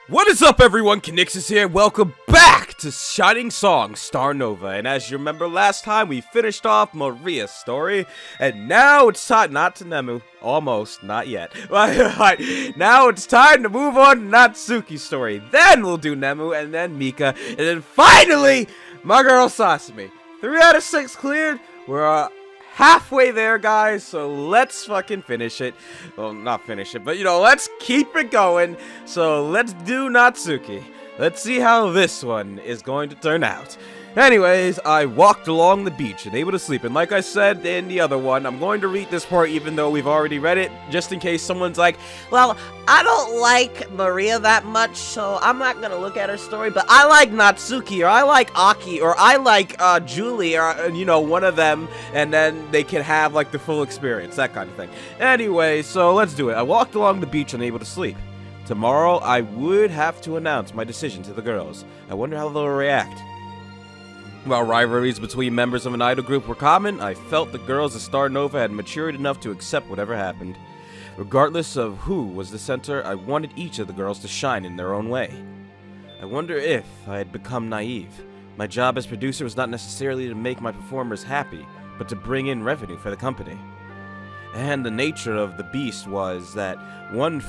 What is up, everyone? Conixis here. Welcome back to Shining Song Starnova. And as you remember last time, we finished off Maria's story, and now it's time not to Nemu. Almost, not yet. Now it's time to move on to Natsuki's story. Then we'll do Nemu, and then Mika, and then finally, my girl Sasami. 3 out of 6 cleared. We're halfway there, guys, so let's fucking finish it. Well, not finish it, but, let's keep it going. So let's do Natsuki. Let's see how this one is going to turn out. Anyways, I walked along the beach and able to sleep. And like I said in the other one, I'm going to read this part even though we've already read it, just in case someone's like, well, I don't like Maria that much, so I'm not gonna look at her story, but I like Natsuki, or I like Aki, or I like Julie, or, one of them, and then they can have, like, the full experience, that kind of thing. Anyway, so let's do it. I walked along the beach unable to sleep. Tomorrow, I would have to announce my decision to the girls. I wonder how they'll react. While rivalries between members of an idol group were common, I felt the girls of Starnova had matured enough to accept whatever happened. Regardless of who was the center, I wanted each of the girls to shine in their own way. I wonder if I had become naive. My job as producer was not necessarily to make my performers happy, but to bring in revenue for the company. And the nature of the beast was that one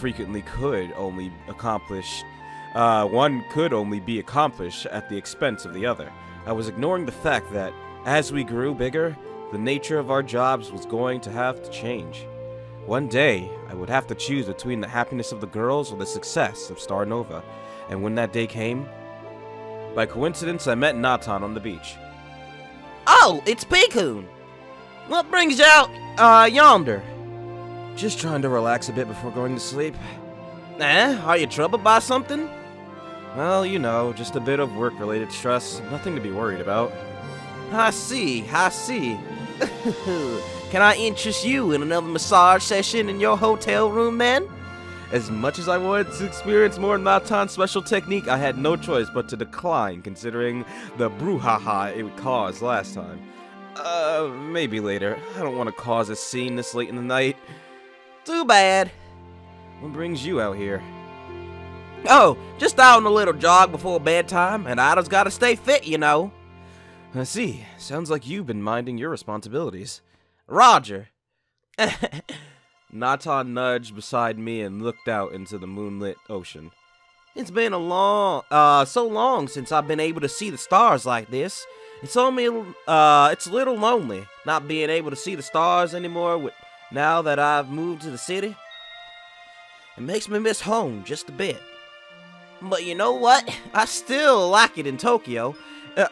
could only be accomplished at the expense of the other. I was ignoring the fact that, as we grew bigger, the nature of our jobs was going to have to change. One day, I would have to choose between the happiness of the girls or the success of Starnova. And when that day came, by coincidence, I met Nattan on the beach. Oh, it's Pikun! What brings you out, yonder? Just trying to relax a bit before going to sleep. Are you troubled by something? Well, just a bit of work-related stress. Nothing to be worried about. I see. Can I interest you in another massage session in your hotel room, then? As much as I wanted to experience more Nattan's special technique, I had no choice but to decline, considering the brouhaha it would cause last time. Maybe later. I don't want to cause a scene this late in the night. Too bad. What brings you out here? Oh, just out on a little jog before bedtime, and Ida's gotta stay fit, I see. Sounds like you've been minding your responsibilities. Roger. Nattan nudged beside me and looked out into the moonlit ocean. It's been so long since I've been able to see the stars like this. It's a little lonely not being able to see the stars anymore now that I've moved to the city. It makes me miss home just a bit. But you know what? I still like it in Tokyo.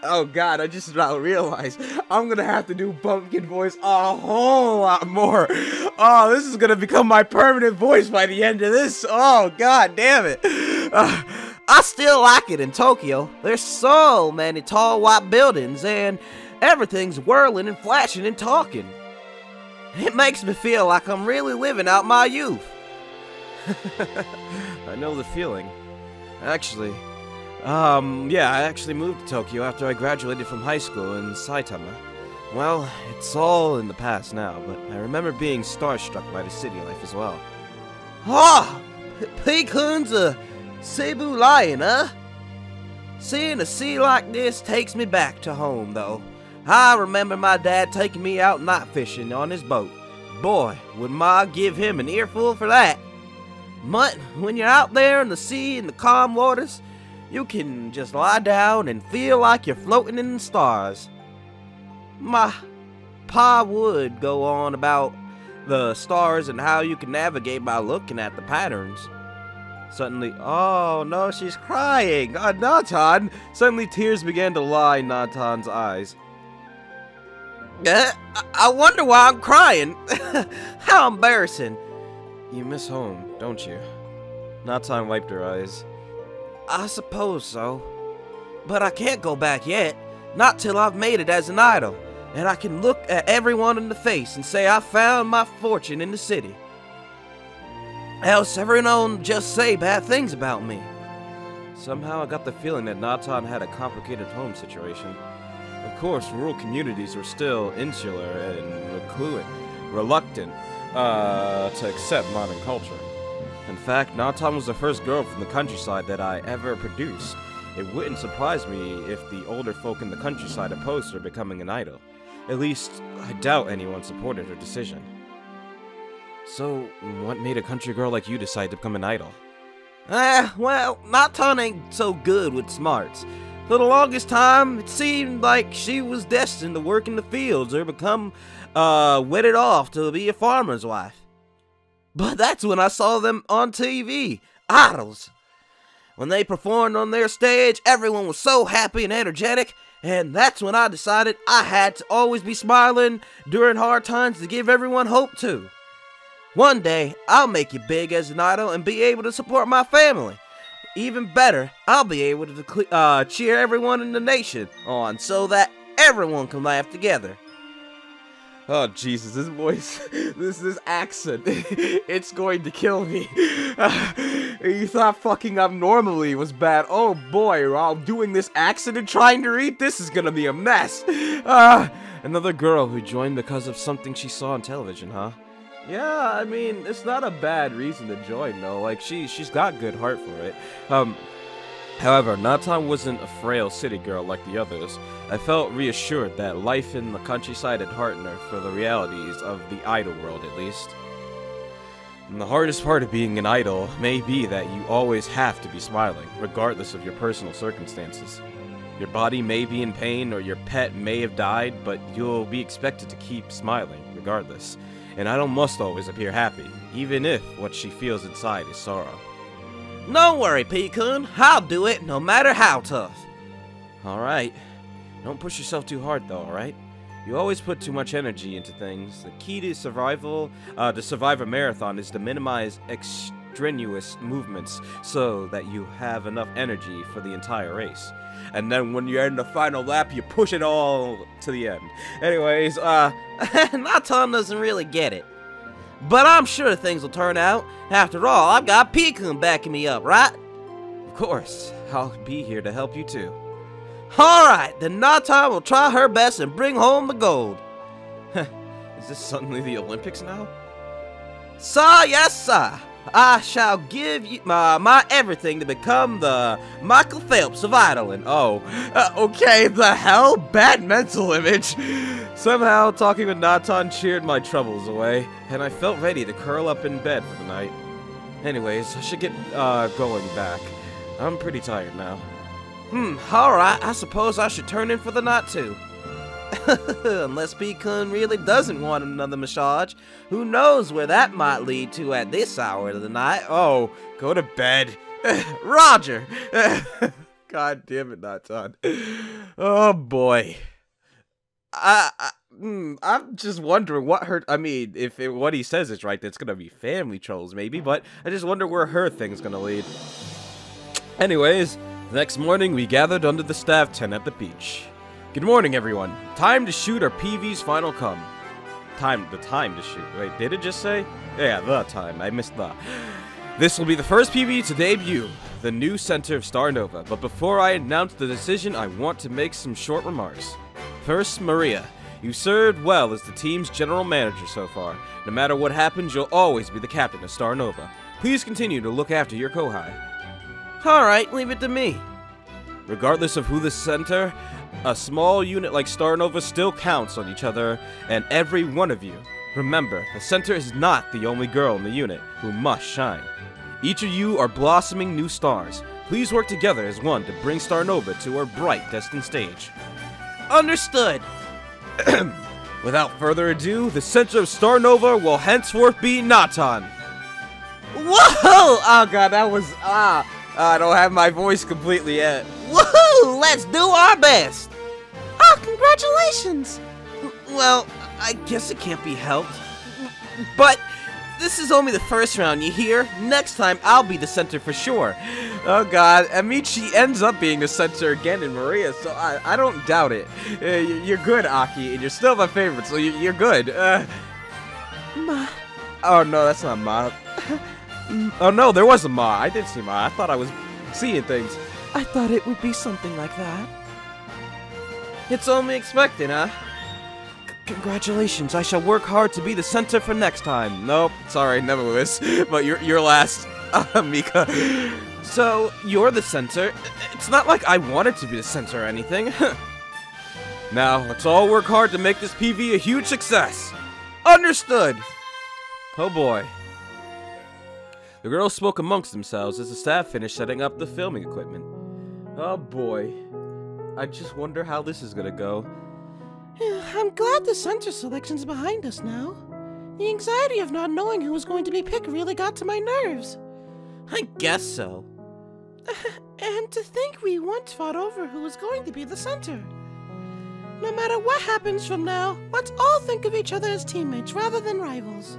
Oh god, I just now realized I'm gonna have to do pumpkin voice a whole lot more. Oh, this is gonna become my permanent voice by the end of this. Oh god damn it. I still like it in Tokyo. There's so many tall white buildings and everything's whirling and flashing and talking. It makes me feel like I'm really living out my youth. I know the feeling. Actually, I actually moved to Tokyo after I graduated from high school in Saitama. Well, it's all in the past now, but I remember being starstruck by the city life as well. Pikun's a Cebu lion, huh? Seeing a sea like this takes me back to home, though. I remember my dad taking me out night fishing on his boat. Boy, would Ma give him an earful for that. But when you're out there in the sea in the calm waters, you can just lie down and feel like you're floating in the stars. My pa would go on about the stars and how you can navigate by looking at the patterns. Suddenly, oh no, she's crying! Nattan! Suddenly tears began to line Nattan's eyes. I wonder why I'm crying. How embarrassing. You miss home, don't you? Nattan wiped her eyes. I suppose so. But I can't go back yet. Not till I've made it as an idol. And I can look at everyone in the face and say I found my fortune in the city. Else everyone will just say bad things about me. Somehow I got the feeling that Nattan had a complicated home situation. Of course, rural communities were still insular and reluctant to accept modern culture. In fact, Nattan was the first girl from the countryside that I ever produced. It wouldn't surprise me if the older folk in the countryside opposed her becoming an idol. At least, I doubt anyone supported her decision. So, what made a country girl like you decide to become an idol? Well, Nattan ain't so good with smarts. For the longest time, it seemed like she was destined to work in the fields or become, wedded off to be a farmer's wife. But that's when I saw them on TV, idols. When they performed on their stage, everyone was so happy and energetic, and that's when I decided I had to always be smiling during hard times to give everyone hope too. One day, I'll make it big as an idol and be able to support my family. Even better, I'll be able to cheer everyone in the nation on so that everyone can laugh together. Oh, Jesus, this voice, this accent, it's going to kill me. You thought fucking up normally was bad. Oh boy, while doing this accent and trying to read, this is gonna be a mess. Another girl who joined because of something she saw on television, huh? Yeah, I mean, it's not a bad reason to join, though. Like, she's got good heart for it. However, Nattan wasn't a frail city girl like the others. I felt reassured that life in the countryside had hardened her for the realities of the idol world, at least. And the hardest part of being an idol may be that you always have to be smiling, regardless of your personal circumstances. Your body may be in pain or your pet may have died, but you'll be expected to keep smiling, regardless. An idol must always appear happy, even if what she feels inside is sorrow. Don't worry, P-kun. I'll do it, no matter how tough. Alright. Don't push yourself too hard, though, alright? You always put too much energy into things. The key to survive a marathon is to minimize extraneous movements so that you have enough energy for the entire race. And then when you're in the final lap, you push it all to the end. Anyways, Nattan doesn't really get it. But I'm sure things will turn out. After all, I've got P-kun backing me up, right? Of course. I'll be here to help you too. Alright, then Nattan will try her best and bring home the gold. Is this suddenly the Olympics now? Sir, yes, sir. I shall give you my everything to become the Michael Phelps of idling. Oh, okay, the hell? Bad mental image. Somehow, talking with Nattan cheered my troubles away, and I felt ready to curl up in bed for the night. Anyways, I should get going back. I'm pretty tired now. Alright, I suppose I should turn in for the night too. Unless P-kun really doesn't want another massage. Who knows where that might lead to at this hour of the night. Oh, go to bed. Roger. God damn it, Nattan. Oh boy. I'm just wondering what her, I mean, if what he says is right, that's gonna be family trolls maybe, but I just wonder where her thing's gonna lead. Anyways, the next morning we gathered under the staff tent at the beach. Good morning, everyone. Time to shoot our PV's final come. The time to shoot. Wait, did it just say? Yeah, the time. I missed the. This will be the first PV to debut, the new center of Starnova. But before I announce the decision, I want to make some short remarks. First, Maria. You served well as the team's general manager so far. No matter what happens, you'll always be the captain of Starnova. Please continue to look after your Kohai. Alright, leave it to me. Regardless of who the center, a small unit like Starnova still counts on each other and every one of you. Remember, the center is not the only girl in the unit who must shine. Each of you are blossoming new stars. Please work together as one to bring Starnova to her bright destined stage. Understood. Without further ado, the center of Starnova will henceforth be Nattan. Whoa! Oh god, that was I don't have my voice completely yet. Woohoo! Let's do our best! Oh, congratulations! Well, I guess it can't be helped. But this is only the first round, you hear? Next time, I'll be the center for sure. Oh god, I mean, she ends up being the center again in Maria, so I don't doubt it. You're good, Aki, and you're still my favorite, so you're good. Ma. Oh no, that's not Ma. Oh no, there was a Ma. I did see Ma. I thought I was seeing things. I thought it would be something like that. It's only expected, huh? Congratulations, I shall work hard to be the center for next time. Nope, sorry, never was. But you're last. Mika. So, you're the center. It's not like I wanted to be the center or anything. Now, let's all work hard to make this PV a huge success. Understood. Oh boy. The girls spoke amongst themselves as the staff finished setting up the filming equipment. Oh boy. I just wonder how this is gonna go. I'm glad the center selection's behind us now. The anxiety of not knowing who was going to be picked really got to my nerves. I guess so. And to think we once fought over who was going to be the center. No matter what happens from now, let's all think of each other as teammates rather than rivals.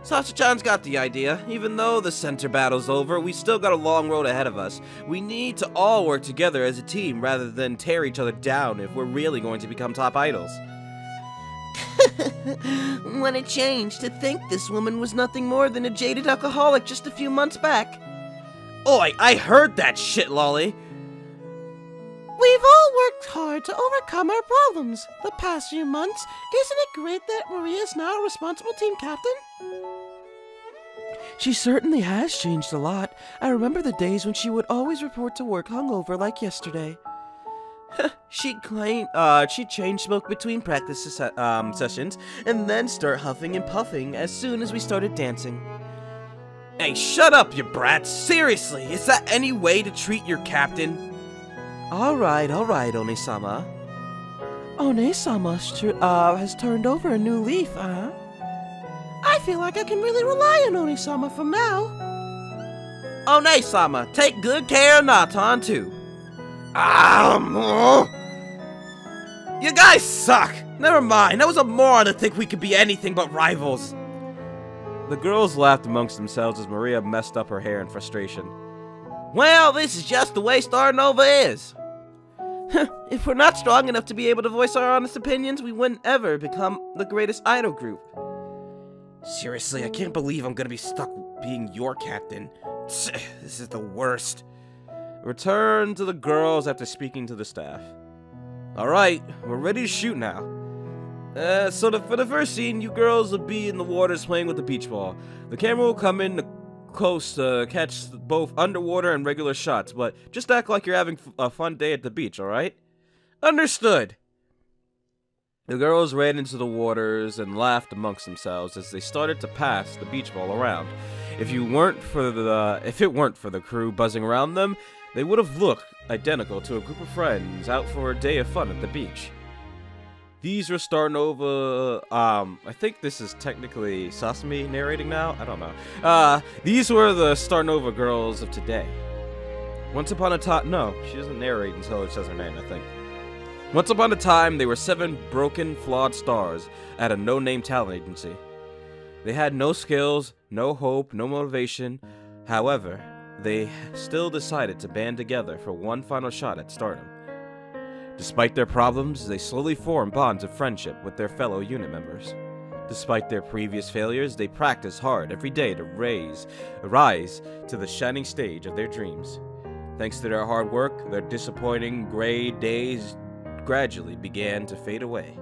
Sasha-chan's got the idea. Even though the center battle's over, we still got a long road ahead of us. We need to all work together as a team rather than tear each other down if we're really going to become top idols. What a change to think this woman was nothing more than a jaded alcoholic just a few months back. Oi, I heard that shit, Lolly. We've all worked hard to overcome our problems the past few months. Isn't it great that Maria is now a responsible team captain? She certainly has changed a lot. I remember the days when she would always report to work hungover like yesterday. She'd chain smoke between practice sessions and then start huffing and puffing as soon as we started dancing. Hey, shut up, you brats! Seriously, is that any way to treat your captain? Alright, One-sama. One-sama has turned over a new leaf, huh? I feel like I can really rely on One-sama from now. One-sama, take good care of Nattan, too. You guys suck! Never mind, I was a moron to think we could be anything but rivals. The girls laughed amongst themselves as Maria messed up her hair in frustration. Well, this is just the way Starnova is. If we're not strong enough to be able to voice our honest opinions, we wouldn't ever become the greatest idol group. Seriously, I can't believe I'm gonna be stuck being your captain. This is the worst. Return to the girls after speaking to the staff. Alright, we're ready to shoot now. For the first scene, you girls will be in the waters playing with the beach ball. The camera will come in close to catch both underwater and regular shots, but just act like you're having a fun day at the beach, alright? Understood! The girls ran into the waters and laughed amongst themselves as they started to pass the beach ball around. If it weren't for the crew buzzing around them, they would have looked identical to a group of friends out for a day of fun at the beach. These were Starnova, I think this is technically Sasami narrating now? I don't know. These were the Starnova girls of today. Once upon a time, no, she doesn't narrate until it says her name, I think. Once upon a time, they were 7 broken, flawed stars at a no-name talent agency. They had no skills, no hope, no motivation. However, they still decided to band together for one final shot at stardom. Despite their problems, they slowly formed bonds of friendship with their fellow unit members. Despite their previous failures, they practiced hard every day to rise to the shining stage of their dreams. Thanks to their hard work, their disappointing gray days gradually began to fade away.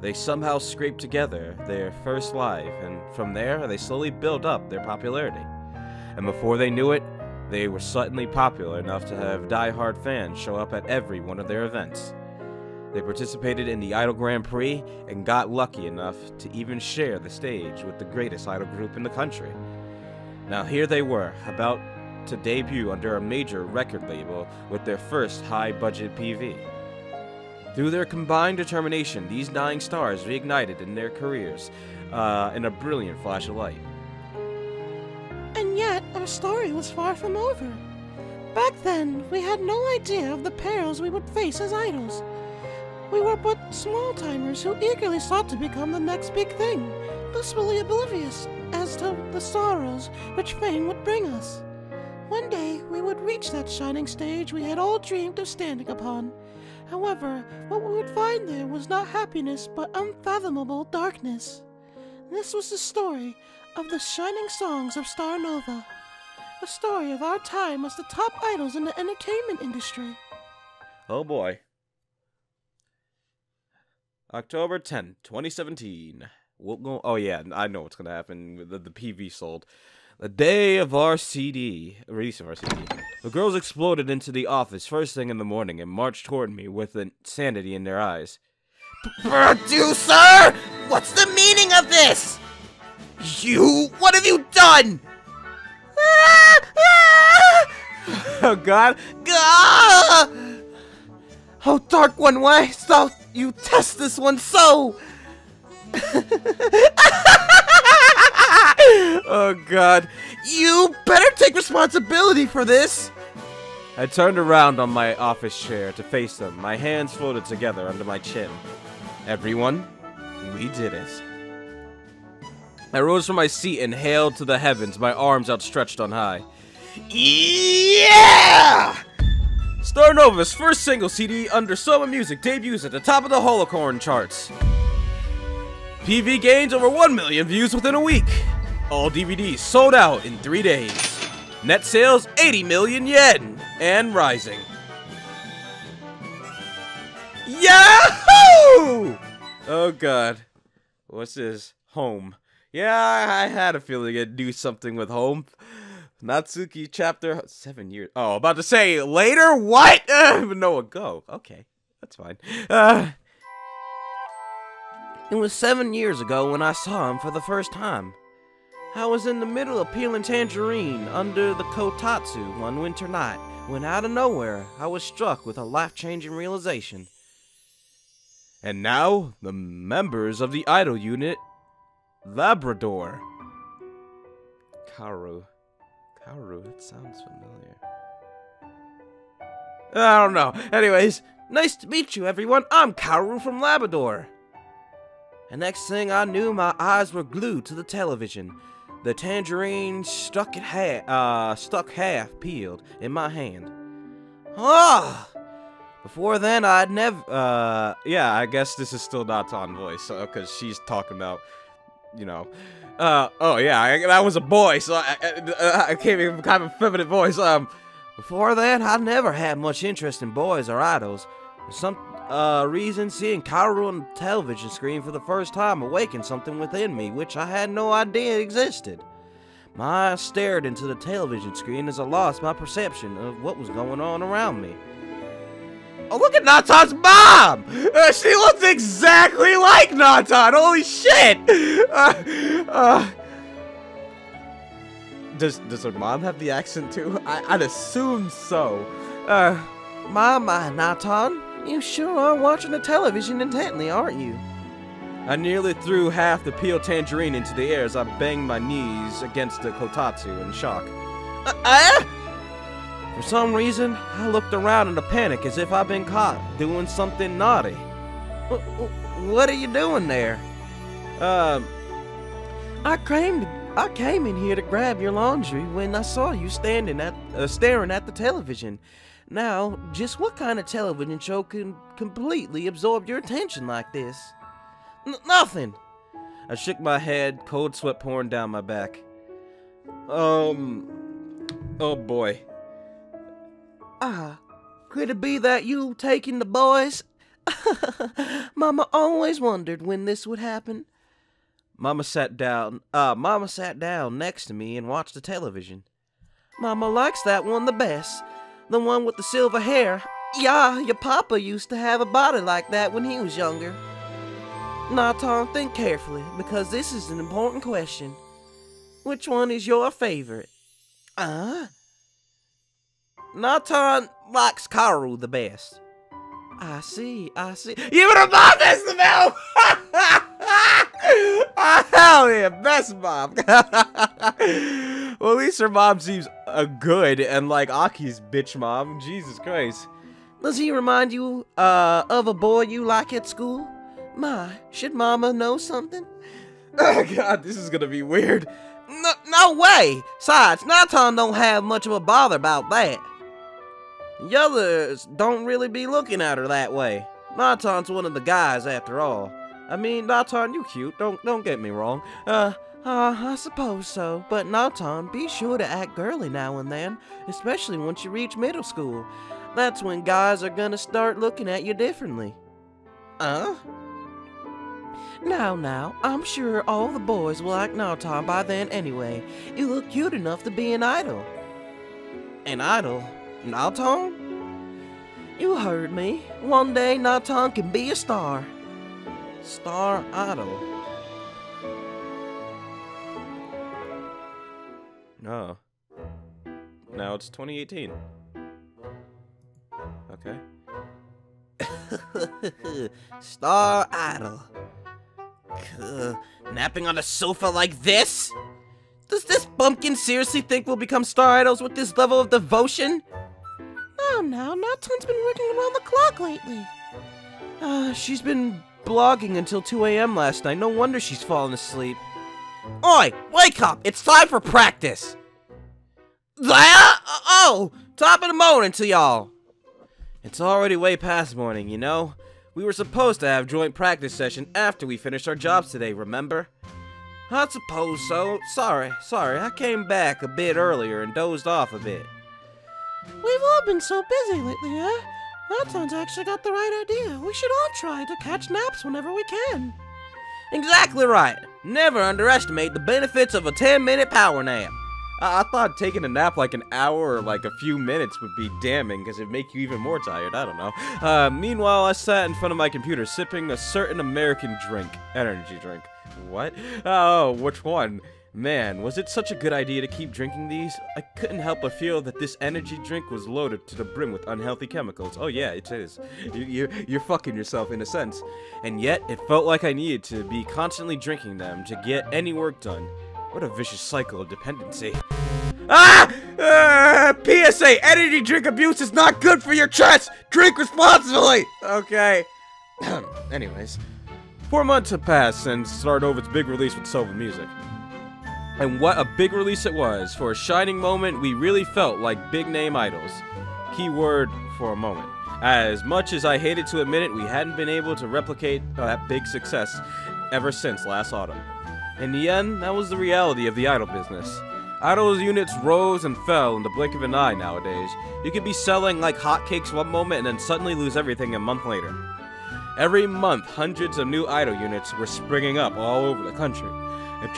They somehow scraped together their first live, and from there, they slowly built up their popularity. And before they knew it, they were suddenly popular enough to have die-hard fans show up at every one of their events. They participated in the Idol Grand Prix and got lucky enough to even share the stage with the greatest idol group in the country. Now here they were, about to debut under a major record label with their first high-budget PV. Through their combined determination, these dying stars reignited in their careers in a brilliant flash of light. And yet, our story was far from over. Back then, we had no idea of the perils we would face as idols. We were but small-timers who eagerly sought to become the next big thing, blissfully oblivious as to the sorrows which fame would bring us. One day, we would reach that shining stage we had all dreamed of standing upon. However, what we would find there was not happiness, but unfathomable darkness. This was the story of the shining songs of Starnova, a story of our time as the top idols in the entertainment industry. Oh boy. October 10th, 2017. We'll go. Oh yeah, I know what's gonna happen. The PV sold. The day of our release of our CD. The girls exploded into the office first thing in the morning and marched toward me with insanity in their eyes. Producer! What's the meaning of this? What have you done? Oh God! Oh, Dark One, why so you test this one so? Oh God! You better take responsibility for this! I turned around on my office chair to face them, my hands folded together under my chin. Everyone, we did it. I rose from my seat and hailed to the heavens, my arms outstretched on high. Yeah! Starnova's first single CD under Soma Music debuts at the top of the Holocorn charts. PV gains over 1 million views within a week. All DVDs sold out in 3 days. Net sales 80 million yen and rising. Yahoo! Oh God. What's this? Home. Yeah, I had a feeling it'd do something with home. Natsuki chapter 7 years. Oh, about to say later? What? No, a go. Okay, that's fine. It was 7 years ago when I saw him for the first time. I was in the middle of peeling tangerine under the kotatsu one winter night when out of nowhere I was struck with a life-changing realization. And now, the members of the idol unit, Labrador. Kaoru, that sounds familiar. I don't know. Anyways, Nice to meet you, everyone. I'm Kaoru from Labrador. And next thing I knew, my eyes were glued to the television. The tangerine stuck half peeled in my hand. Before then, I'd never. Yeah, I guess this is still Nattan voice, because she's talking about, you know. Oh yeah, that was a boy, so I came in kind of a feminine voice. Before then, I never had much interest in boys or idols. For some reason, seeing Kaoru on the television screen for the first time awakened something within me, which I had no idea existed. My eyes stared into the television screen as I lost my perception of what was going on around me. Oh, look at Nattan's mom! She looks exactly like Nattan! Holy shit! Does her mom have the accent too? I'd assume so. My, Nattan, you sure are watching the television intently, aren't you? I nearly threw half the peeled tangerine into the air as I banged my knees against the kotatsu in shock. For some reason, I looked around in a panic as if I'd been caught doing something naughty. What are you doing there? I came in here to grab your laundry when I saw you staring at the television. Now, just what kind of television show can completely absorb your attention like this? Nothing. I shook my head, cold sweat pouring down my back. Oh boy. Could it be that you taking the boys? Mama always wondered when this would happen. Mama sat down next to me and watched the television. Mama likes that one the best. The one with the silver hair. Yeah, your papa used to have a body like that when he was younger. Nattan, think carefully, because this is an important question. Which one is your favorite? Nattan likes Kaoru the best. I see. You would have bought this, Mel! Hell yeah, best mom. Well, at least her mom seems good and like Aki's bitch mom. Jesus Christ. Does he remind you of a boy you like at school? My, should Mama know something? Oh God, this is gonna be weird. No way! Besides, Nattan don't have much of a bother about that. The others don't really be looking at her that way. Nattan's one of the guys after all. I mean, Nattan, you cute, don't get me wrong. I suppose so. But Nattan, be sure to act girly now and then, especially once you reach middle school. That's when guys are gonna start looking at you differently. Now, I'm sure all the boys will like Nattan by then anyway. You look cute enough to be an idol. An idol? Nattan? You heard me. One day, Nattan can be a star. Star idol. No. Now it's 2018. Okay. Star idol. Napping on a sofa like this? Does this bumpkin seriously think we'll become star idols with this level of devotion? Now, Nattan's been working around the clock lately. She's been blogging until 2 a.m. last night. No wonder she's fallen asleep. Oi, wake up! It's time for practice! Oh! Top of the morning to y'all! It's already way past morning, you know? We were supposed to have joint practice session after we finished our jobs today, remember? I suppose so. Sorry, I came back a bit earlier and dozed off a bit. We've all been so busy lately, huh? Nattan's actually got the right idea. We should all try to catch naps whenever we can. Exactly right. Never underestimate the benefits of a 10-minute power nap. I thought taking a nap like an hour or like a few minutes would be damning because it'd make you even more tired. I don't know. Meanwhile, I sat in front of my computer sipping a certain American drink. Energy drink. What? Oh, which one? Man, was it such a good idea to keep drinking these? I couldn't help but feel that this energy drink was loaded to the brim with unhealthy chemicals. Oh yeah, it is. You're fucking yourself in a sense. And yet, it felt like I needed to be constantly drinking them to get any work done. What a vicious cycle of dependency. PSA, energy drink abuse is not good for your chest! Drink responsibly! Okay. Anyways. 4 months have passed since Starnova's big release with Sova Music. And what a big release it was. For a shining moment, we really felt like big-name idols. Keyword, for a moment. As much as I hated to admit it, we hadn't been able to replicate that big success ever since last autumn. In the end, that was the reality of the idol business. Idol units rose and fell in the blink of an eye nowadays. You could be selling like hotcakes one moment and then suddenly lose everything a month later. Every month, hundreds of new idol units were springing up all over the country. And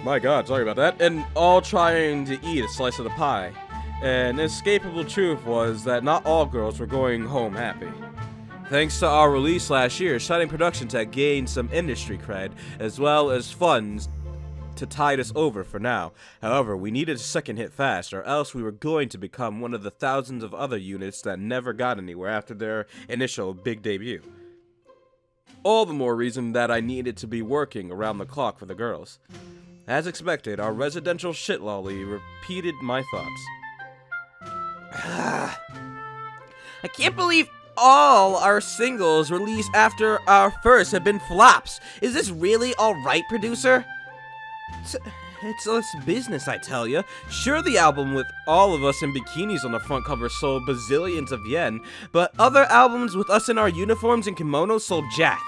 my god, sorry about that. And all trying to eat a slice of the pie. An inescapable truth was that not all girls were going home happy. Thanks to our release last year, Shining Productions had gained some industry cred, as well as funds to tide us over for now. However, we needed a second hit fast, or else we were going to become one of the thousands of other units that never got anywhere after their initial big debut. All the more reason that I needed to be working around the clock for the girls. As expected, our residential shitlolly repeated my thoughts. I can't believe all our singles released after our first have been flops. Is this really alright, producer? It's business, I tell ya. Sure, the album with all of us in bikinis on the front cover sold bazillions of yen, but other albums with us in our uniforms and kimonos sold jack.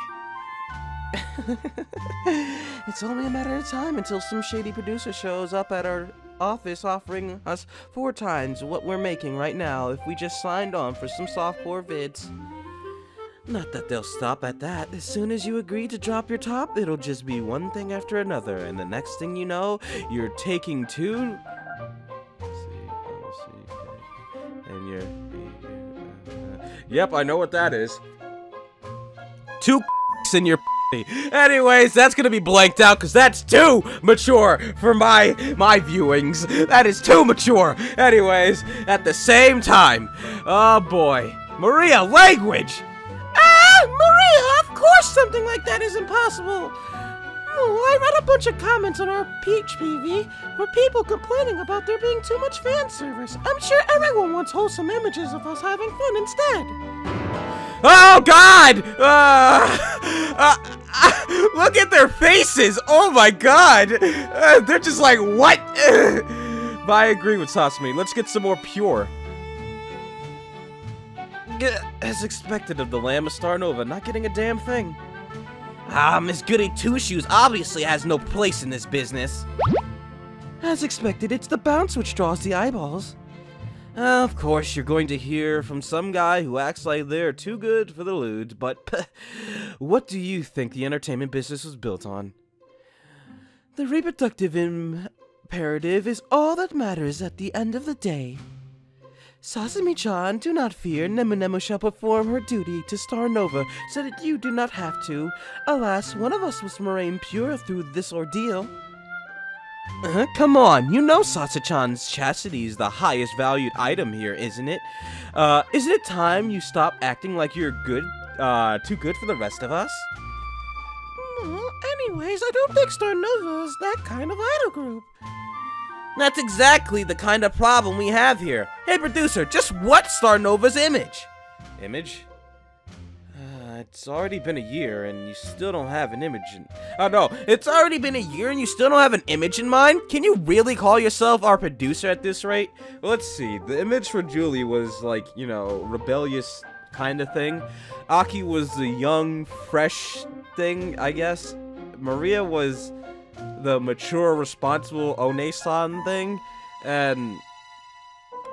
It's only a matter of time until some shady producer shows up at our office offering us 4 times what we're making right now if we just signed on for some softcore vids. Not that they'll stop at that. As soon as you agree to drop your top, it'll just be one thing after another, and the next thing you know, you're taking 2... And you're... Yep, I know what that is. 2 in your Anyways, that's gonna be blanked out because that's too mature for my viewings. That is too mature. Anyways, at the same time, oh boy, Maria, language. Maria, of course something like that is impossible. Oh, I read a bunch of comments on our Peach PV where people complaining about there being too much fan service. I'm sure everyone wants wholesome images of us having fun instead. Oh God! Look at their faces! Oh my God! They're just like, what? But I agree with Sasumi. Let's get some more pure. As expected of the Lamb of Starnova, not getting a damn thing. Miss Goody Two-Shoes obviously has no place in this business. As expected, it's the bounce which draws the eyeballs. Of course, you're going to hear from some guy who acts like they're too good for the lewd, but what do you think the entertainment business was built on? The reproductive imperative is all that matters at the end of the day. Sasami-chan, do not fear. Nemu shall perform her duty to Starnova so that you do not have to. Alas, one of us must remain pure through this ordeal. Come on, you know Sasa-chan's chastity is the highest valued item here, isn't it? Isn't it time you stop acting like you're too good for the rest of us? Anyways, I don't think Starnova is that kind of idol group. That's exactly the kind of problem we have here. Hey, producer, just what's Starnova's image? Image? It's already been a year and you still don't have an image in... Oh no, it's already been a year and you still don't have an image in mind? Can you really call yourself our producer at this rate? Well, let's see. The image for Julie was like, you know, rebellious kind of thing. Aki was the young, fresh thing, I guess. Maria was the mature, responsible One-san thing. And...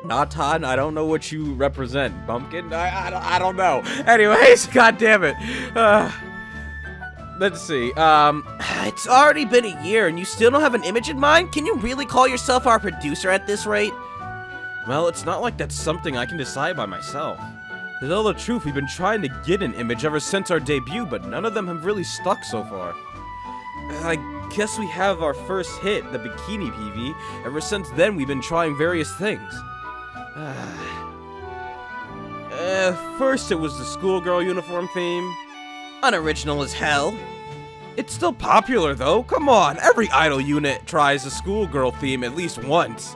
Nattan, I don't know what you represent. Bumpkin? I don't know. Anyways, god damn it. Let's see. It's already been a year and you still don't have an image in mind? Can you really call yourself our producer at this rate? Well, it's not like that's something I can decide by myself. To tell the truth, we've been trying to get an image ever since our debut, but none of them have really stuck so far. I guess we have our first hit, the Bikini PV. Ever since then, we've been trying various things. First it was the schoolgirl uniform theme. Unoriginal as hell. It's still popular though, come on, every idol unit tries a schoolgirl theme at least once.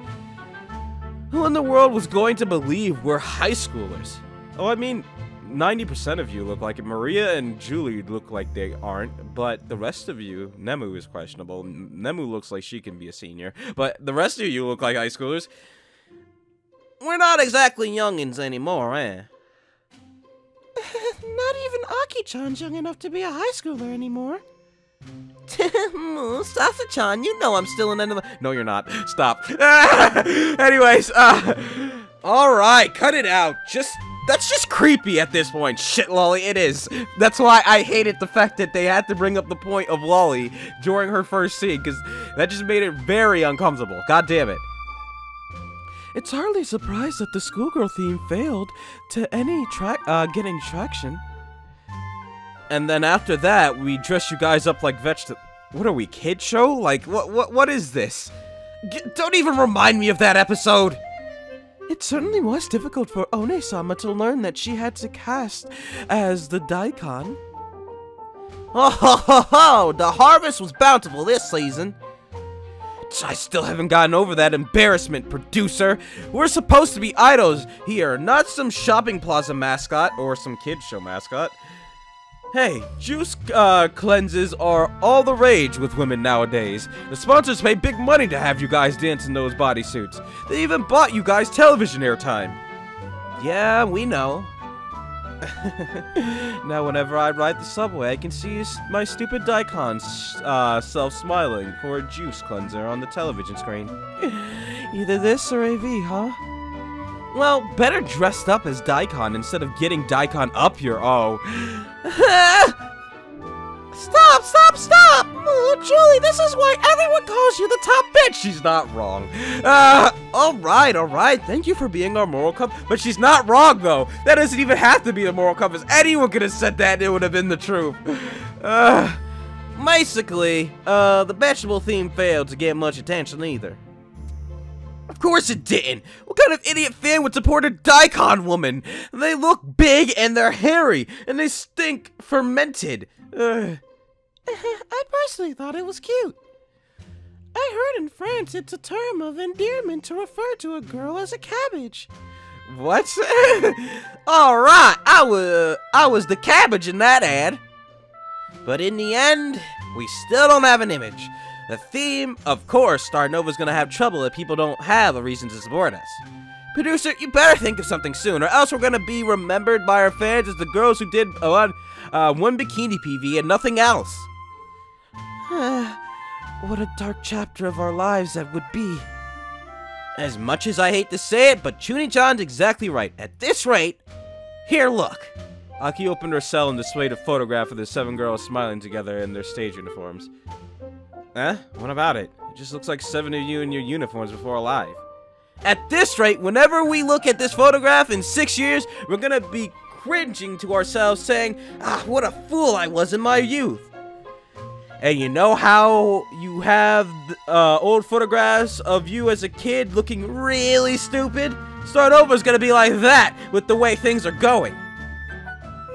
Who in the world was going to believe we're high schoolers? Oh, I mean, 90% of you look like it. Maria and Julie look like they aren't, but the rest of you, Nemu is questionable. Nemu looks like she can be a senior, but the rest of you look like high schoolers. We're not exactly youngins anymore, eh? Not even Aki-chan's young enough to be a high schooler anymore. Sasa-chan, you know I'm still in No, you're not. Stop. Anyways, alright, cut it out. That's just creepy at this point. Shit, Lolly, it is. That's why I hated the fact that they had to bring up the point of Lolly during her first scene, because that just made it very uncomfortable. God damn it. It's hardly a surprise that the schoolgirl theme failed to getting traction. And then after that, we dress you guys up like vegetables. What are we, kid show? Like, what is this? Don't even remind me of that episode! It certainly was difficult for One-sama to learn that she had to cast as the daikon. Oh ho ho ho! The harvest was bountiful this season. I still haven't gotten over that embarrassment, producer. We're supposed to be idols here, not some shopping plaza mascot or some kids show mascot. Hey, juice cleanses are all the rage with women nowadays. The sponsors pay big money to have you guys dance in those bodysuits. They even bought you guys television airtime. Yeah, we know. Now whenever I ride the subway, I can see my stupid daikon self-smiling for a juice cleanser on the television screen. Either this or AV, huh? Well, better dressed up as daikon instead of getting daikon up your Stop! Oh, Julie, this is why everyone calls you the top bitch! She's not wrong. Alright, thank you for being our moral compass. But she's not wrong, though. That doesn't even have to be the moral compass. Anyone could have said that and it would have been the truth. Basically, the vegetable theme failed to get much attention either. Of course it didn't. What kind of idiot fan would support a daikon woman? They look big and they're hairy, and they stink fermented. I personally thought it was cute. I heard in France it's a term of endearment to refer to a girl as a cabbage. What? Alright, I was the cabbage in that ad. But in the end, we still don't have an image. The theme, of course, Starnova's gonna have trouble if people don't have a reason to support us. Producer, you better think of something soon, or else we're gonna be remembered by our fans as the girls who did one bikini PV and nothing else. What a dark chapter of our lives that would be. As much as I hate to say it, but Chuni-chan's exactly right. At this rate, here, look. Aki opened her cell and displayed a photograph of the 7 girls smiling together in their stage uniforms. Eh? What about it? It just looks like 7 of you in your uniforms before alive. At this rate, whenever we look at this photograph in 6 years, we're gonna be cringing to ourselves saying, ah, what a fool I was in my youth. And you know how you have old photographs of you as a kid looking really stupid? Starnova's gonna be like that with the way things are going.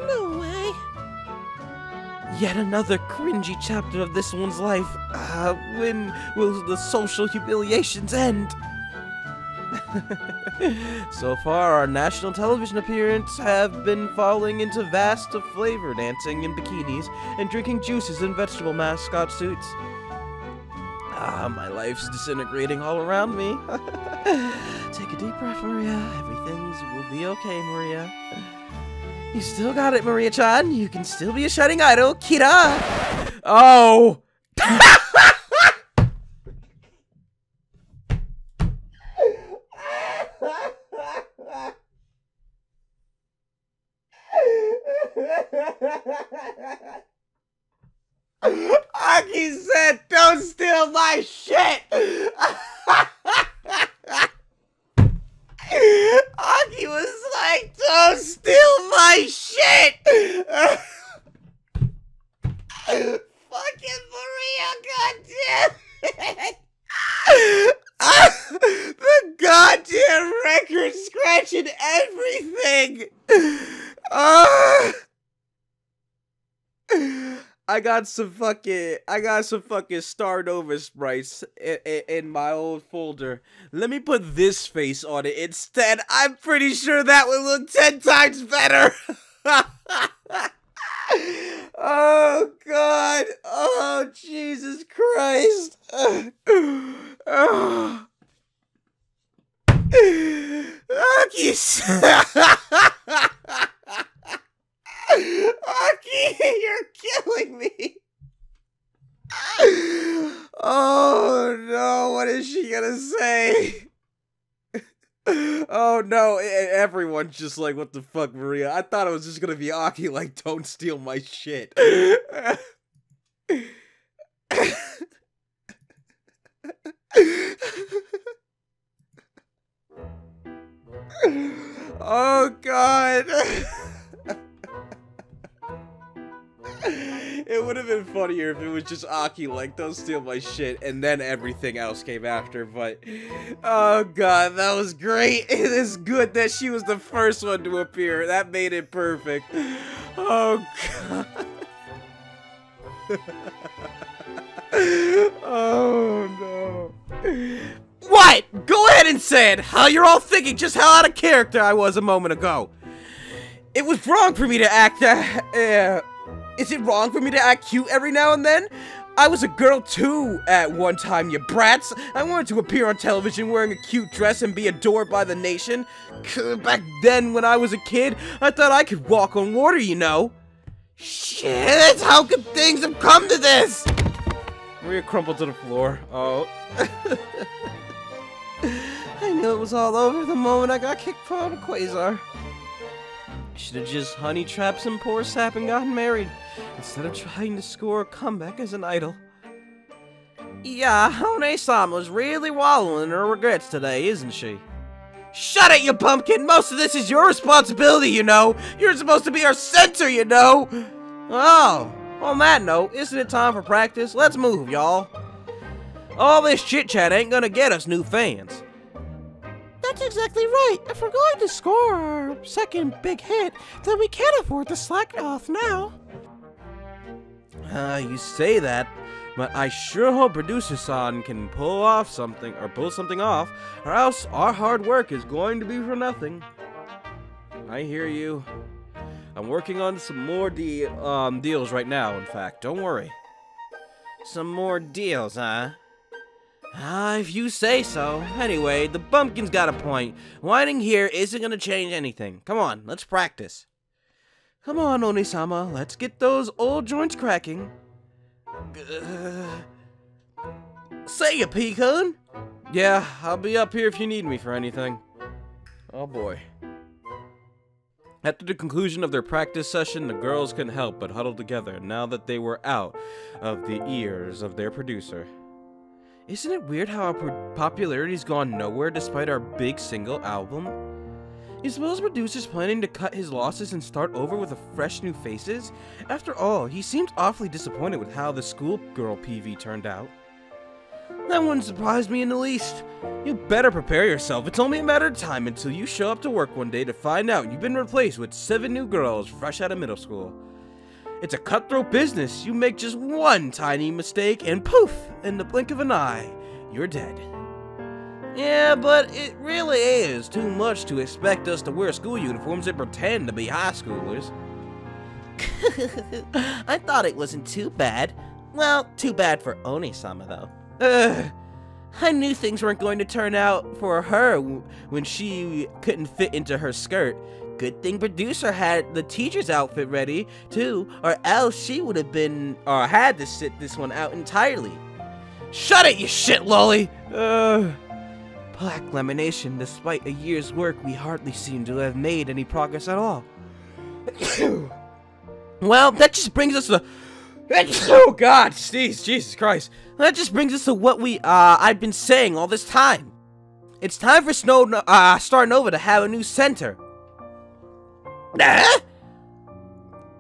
No way. Yet another cringy chapter of this one's life. When will the social humiliations end? So far, our national television appearances have been falling into vast of flavor dancing in bikinis and drinking juices in vegetable mascot suits. My life's disintegrating all around me. Take a deep breath, Maria. Everything will be okay, Maria. You still got it, Maria-chan. You can still be a shining idol, Kira. Oh! Aki said, don't steal my shit! Aki was like, don't steal my shit! Fucking Maria, goddamn it! The goddamn record scratching everything! I got some fucking Starnova sprites in my old folder. Let me put this face on it instead. I'm pretty sure that would look 10 times better. Oh God. Oh Jesus Christ. Aki, you're killing me. Oh no, what is she gonna say? Oh no, everyone's just like, what the fuck, Maria? I thought it was just gonna be Aki like, don't steal my shit. Oh God. It would have been funnier if it was just Aki like, don't steal my shit, and then everything else came after, but oh God, that was great. It is good that she was the first one to appear. That made it perfect. Oh God. Oh no. What? Go ahead and say it. How you're all thinking just how out of character I was a moment ago. It was wrong for me to act is it wrong for me to act cute every now and then? I was a girl too at one time, you brats. I wanted to appear on television wearing a cute dress and be adored by the nation. Back then, when I was a kid, I thought I could walk on water, you know. Shit, how could things have come to this? Maria crumpled to the floor. Oh. I knew it was all over the moment I got kicked from Quasar. Should have just honey trapped some poor sap and gotten married, instead of trying to score a comeback as an idol. Yeah, Hone-sama's really wallowing in her regrets today, isn't she? Shut it, you pumpkin! Most of this is your responsibility, you know! You're supposed to be our center, you know! Oh, on that note, isn't it time for practice? Let's move, y'all. All this chit-chat ain't gonna get us new fans. That's exactly right. If we're going to score our second big hit, then we can't afford to slack off now. You say that, but I sure hope producer-san can pull something off, or else our hard work is going to be for nothing. I hear you. I'm working on some more deals right now, in fact. Don't worry. Some more deals, huh? If you say so. Anyway, the bumpkin's got a point. Whining here isn't gonna change anything. Come on, let's practice. Come on, Oni-sama, let's get those old joints cracking. Say ya, Pecan. Yeah, I'll be up here if you need me for anything. Oh boy. After the conclusion of their practice session, the girls couldn't help but huddle together now that they were out of the ears of their producer. Isn't it weird how our popularity's gone nowhere despite our big single album? You suppose the producer's planning to cut his losses and start over with fresh new faces? After all, he seemed awfully disappointed with how the schoolgirl PV turned out. That wouldn't surprise me in the least. You better prepare yourself. It's only a matter of time until you show up to work one day to find out you've been replaced with 7 new girls fresh out of middle school. It's a cutthroat business. You make just one tiny mistake and poof, in the blink of an eye, you're dead. Yeah, but it really is too much to expect us to wear school uniforms and pretend to be high schoolers. I thought it wasn't too bad. Well, too bad for Oni-sama, though. I knew things weren't going to turn out for her when she couldn't fit into her skirt. Good thing producer had the teacher's outfit ready, too, or else she would have been, or had to sit this one out entirely. Shut it, you shit lolly! Black lamination, despite a year's work, we hardly seem to have made any progress at all. Well, that just brings us to... Oh god, Jesus Christ. That just brings us to what I've been saying all this time. It's time for Starnova to have a new center.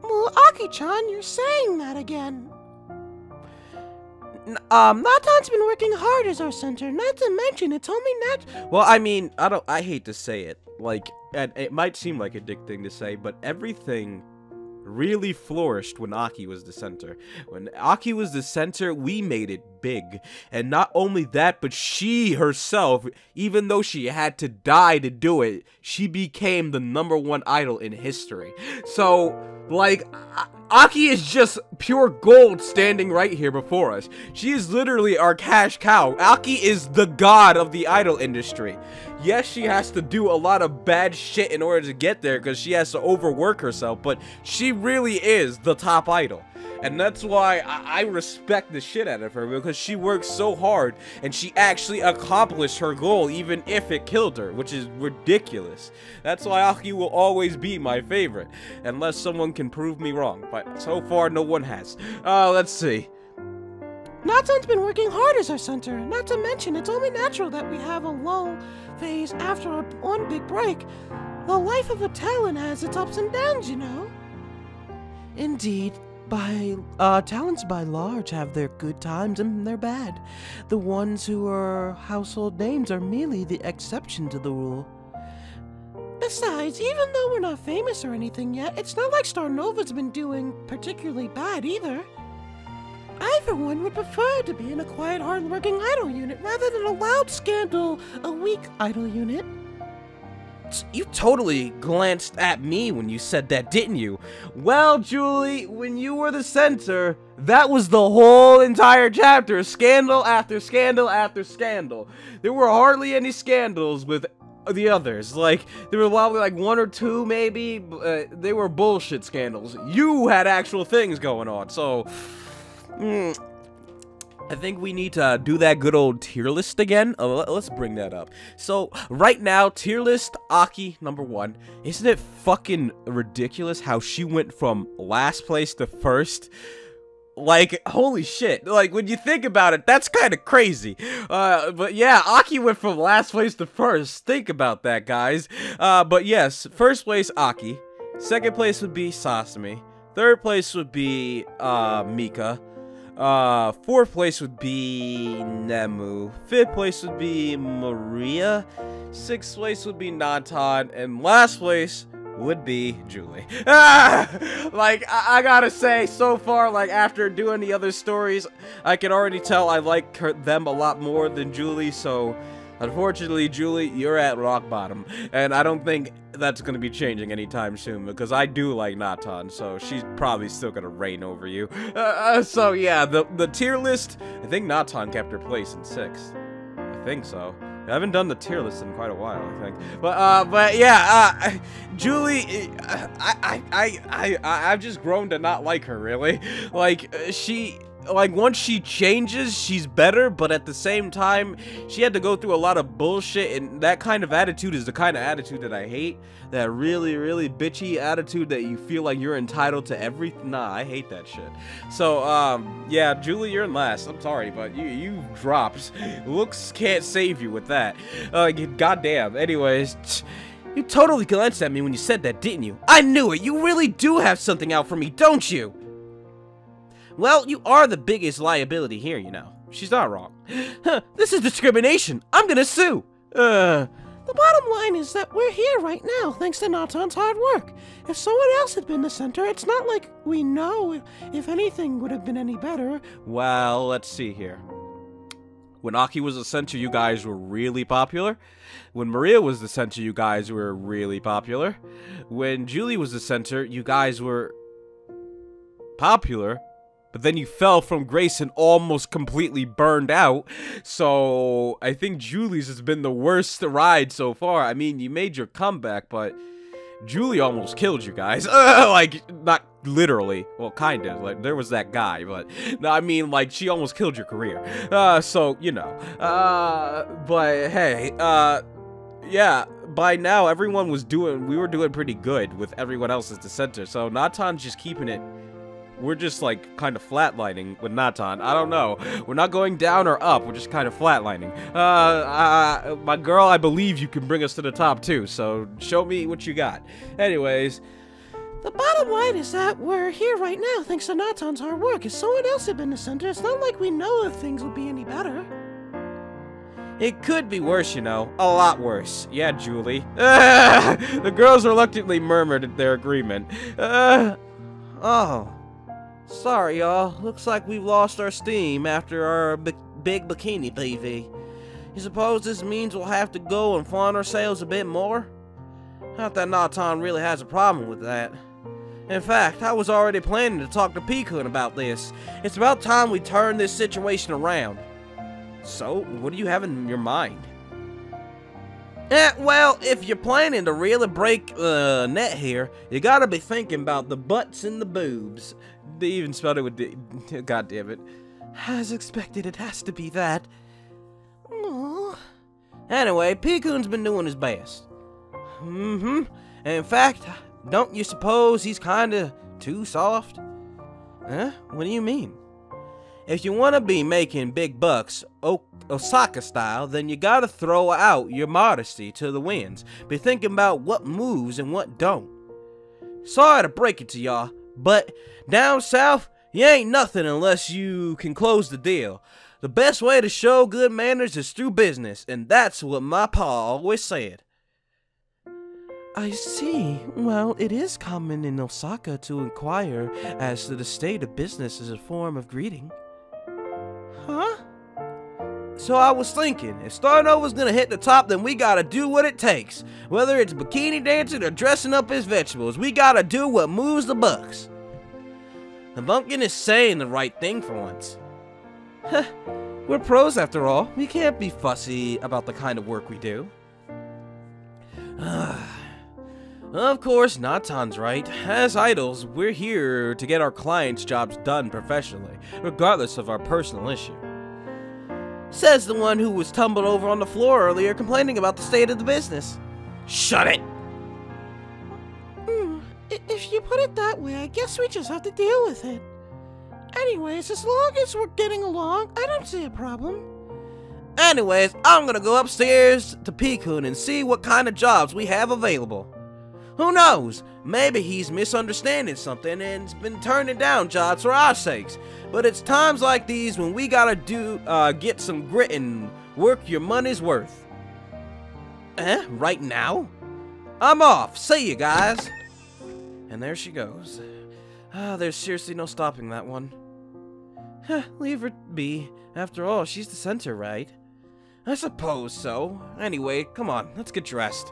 Well, Aki-chan, you're saying that again. Nattan's been working hard as our center, not to mention it's only Well, I mean, I hate to say it, like, and it might seem like a dick thing to say, but everything really flourished when Aki was the center. When Aki was the center, we made it big. And not only that, but she herself, even though she had to die to do it, she became the #1 idol in history. So, like, Aki is just pure gold standing right here before us. She is literally our cash cow. Aki is the god of the idol industry. Yes, she has to do a lot of bad shit in order to get there because she has to overwork herself, but she really is the top idol. And that's why I respect the shit out of her, because she works so hard and she actually accomplished her goal even if it killed her, which is ridiculous. That's why Aki will always be my favorite, unless someone can prove me wrong, but so far no one has. Let's see. Nattan's been working hard as our center, not to mention it's only natural that we have a lull phase after one big break. The life of a talent has its ups and downs, you know. Indeed. Talents by large have their good times and their bad. The ones who are household names are merely the exception to the rule. Besides, even though we're not famous or anything yet, it's not like Starnova's been doing particularly bad either. I, for one, would prefer to be in a quiet, hard-working idol unit rather than a loud scandal, a weak idol unit. You totally glanced at me when you said that, didn't you? Well, Julie, when you were the center, that was the whole entire chapter. Scandal after scandal after scandal. There were hardly any scandals with the others. Like, there were probably like 1 or 2 maybe. They were bullshit scandals. You had actual things going on, so... I think we need to do that good old tier list again. Let's bring that up. So, right now, tier list, Aki, #1. Isn't it fucking ridiculous how she went from last place to first? Like, holy shit. Like, when you think about it, that's kind of crazy. But yeah, Aki went from last place to first. Think about that, guys. But yes, first place, Aki. Second place would be Sasami. Third place would be, Mika. 4th place would be Nemu. 5th place would be Maria. 6th place would be Nattan. And last place would be Julie. Like, I gotta say, so far, like, after doing the other stories, I can already tell I like them a lot more than Julie, so... Unfortunately, Julie, you're at rock bottom, and I don't think that's going to be changing anytime soon, because I do like Nattan, so she's probably still going to reign over you. So yeah, the tier list, I think Nattan kept her place in 6th. I think so. I haven't done the tier list in quite a while, I think. But yeah, Julie, I've just grown to not like her, really. Like, like, once she changes, she's better, but at the same time, she had to go through a lot of bullshit, and that kind of attitude is the kind of attitude that I hate. That really, really bitchy attitude that you feel like you're entitled to everything. Nah, I hate that shit. So, yeah, Julie, you're in last. I'm sorry, but you dropped. Looks can't save you with that. Goddamn. Anyways, you totally glanced at me when you said that, didn't you? I knew it. You really do have something out for me, don't you? Well, you are the biggest liability here, you know. She's not wrong. Huh, this is discrimination. I'm gonna sue. The bottom line is that we're here right now thanks to Nattan's hard work. If someone else had been the center, it's not like we know if anything would have been any better. Well, let's see here. When Aki was the center, you guys were really popular. When Maria was the center, you guys were really popular. When Julie was the center, you guys were popular. But then you fell from grace and almost completely burned out. So, I think Julie's has been the worst ride so far. I mean, you made your comeback, but Julie almost killed you guys. Like, not literally. Well, kind of. Like, there was that guy, but no, I mean, like, she almost killed your career. So, you know. But, hey, yeah, by now, everyone was we were doing pretty good with everyone else as the center. So, Nattan's just keeping it. We're just, like, kind of flatlining with Nattan. I don't know. We're not going down or up. We're just kind of flatlining. My girl, I believe you can bring us to the top, too. So, show me what you got. Anyways. The bottom line is that we're here right now thanks to Nattan's hard work. If someone else had been the center, it's not like we know if things would be any better. It could be worse, you know. A lot worse. Yeah, Julie. The girls reluctantly murmured their agreement. Oh. Sorry, y'all. Looks like we've lost our steam after our big bikini PV. You suppose this means we'll have to go and flaunt ourselves a bit more? Not that Nattan really has a problem with that. In fact, I was already planning to talk to Pikun about this. It's about time we turn this situation around. So, what do you have in your mind? Well, if you're planning to really break the net here, you gotta be thinking about the butts and the boobs. They even spelled it with the... God damn it. As expected, it has to be that. Aww. Anyway, Pikun's been doing his best. In fact, don't you suppose he's kinda too soft? Huh? What do you mean? If you want to be making big bucks, Osaka style, then you gotta throw out your modesty to the winds. Be thinking about what moves and what don't. Sorry to break it to y'all, but down south, you ain't nothing unless you can close the deal. The best way to show good manners is through business, and that's what my pa always said. I see. Well, it is common in Osaka to inquire as to the state of business as a form of greeting. Huh? So I was thinking, if Starnova's gonna hit the top, then we gotta do what it takes. Whether it's bikini dancing or dressing up as vegetables, we gotta do what moves the bucks. The bumpkin is saying the right thing for once. We're pros after all. We can't be fussy about the kind of work we do. Of course, Nattan's right. As idols, we're here to get our clients' jobs done professionally, regardless of our personal issue. Says the one who was tumbled over on the floor earlier complaining about the state of the business. Shut it! If you put it that way, I guess we just have to deal with it. Anyways, as long as we're getting along, I don't see a problem. Anyways, I'm gonna go upstairs to Pikun and see what kind of jobs we have available. Who knows? Maybe he's misunderstanding something and's been turning down jobs for our sakes. But it's times like these when we gotta get some grit and work your money's worth. Right now? I'm off. See you guys. And there she goes. There's seriously no stopping that one. Leave her be. After all, she's the center, right? I suppose so. Anyway, come on, let's get dressed.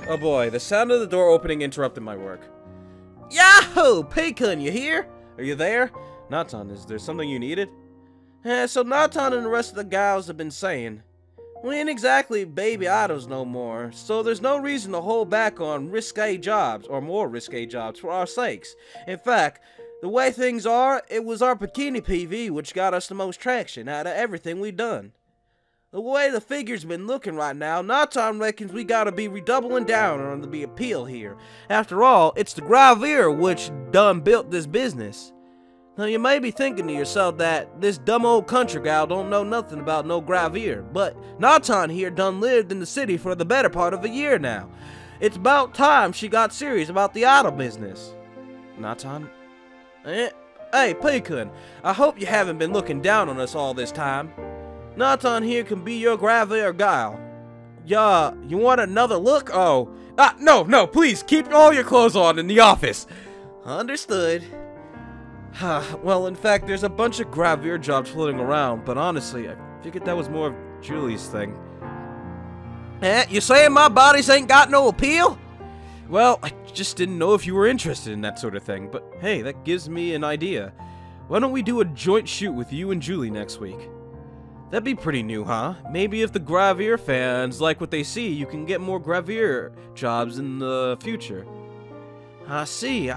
Oh boy, the sound of the door opening interrupted my work. Yahoo! Pikun, you here? Are you there? Nattan, is there something you needed? So Nattan and the rest of the gals have been saying, we ain't exactly baby idols no more, so there's no reason to hold back on risque jobs, or more risque jobs, for our sakes. In fact, The way things are, it was our bikini PV which got us the most traction out of everything we done. The way the figure's been looking right now, Nattan reckons we gotta be redoubling down on the appeal here. After all, it's the Gravure which done built this business. Now you may be thinking to yourself that this dumb old country gal don't know nothing about no Gravure, but Nattan here done lived in the city for the better part of a year now. It's about time she got serious about the idol business. Nattan? Hey, Pecan, I hope you haven't been looking down on us all this time. Nattan here can be your Gravure guile. You want another look? Oh. No, please, keep all your clothes on in the office. Understood. Well, in fact, there's a bunch of Gravure jobs floating around, but honestly, I figured that was more of Julie's thing. You saying my bodies ain't got no appeal? Well, I just didn't know if you were interested in that sort of thing, but hey, that gives me an idea. Why don't we do a joint shoot with you and Julie next week? That'd be pretty new, huh? Maybe if the Gravure fans like what they see, you can get more Gravure jobs in the future. I see.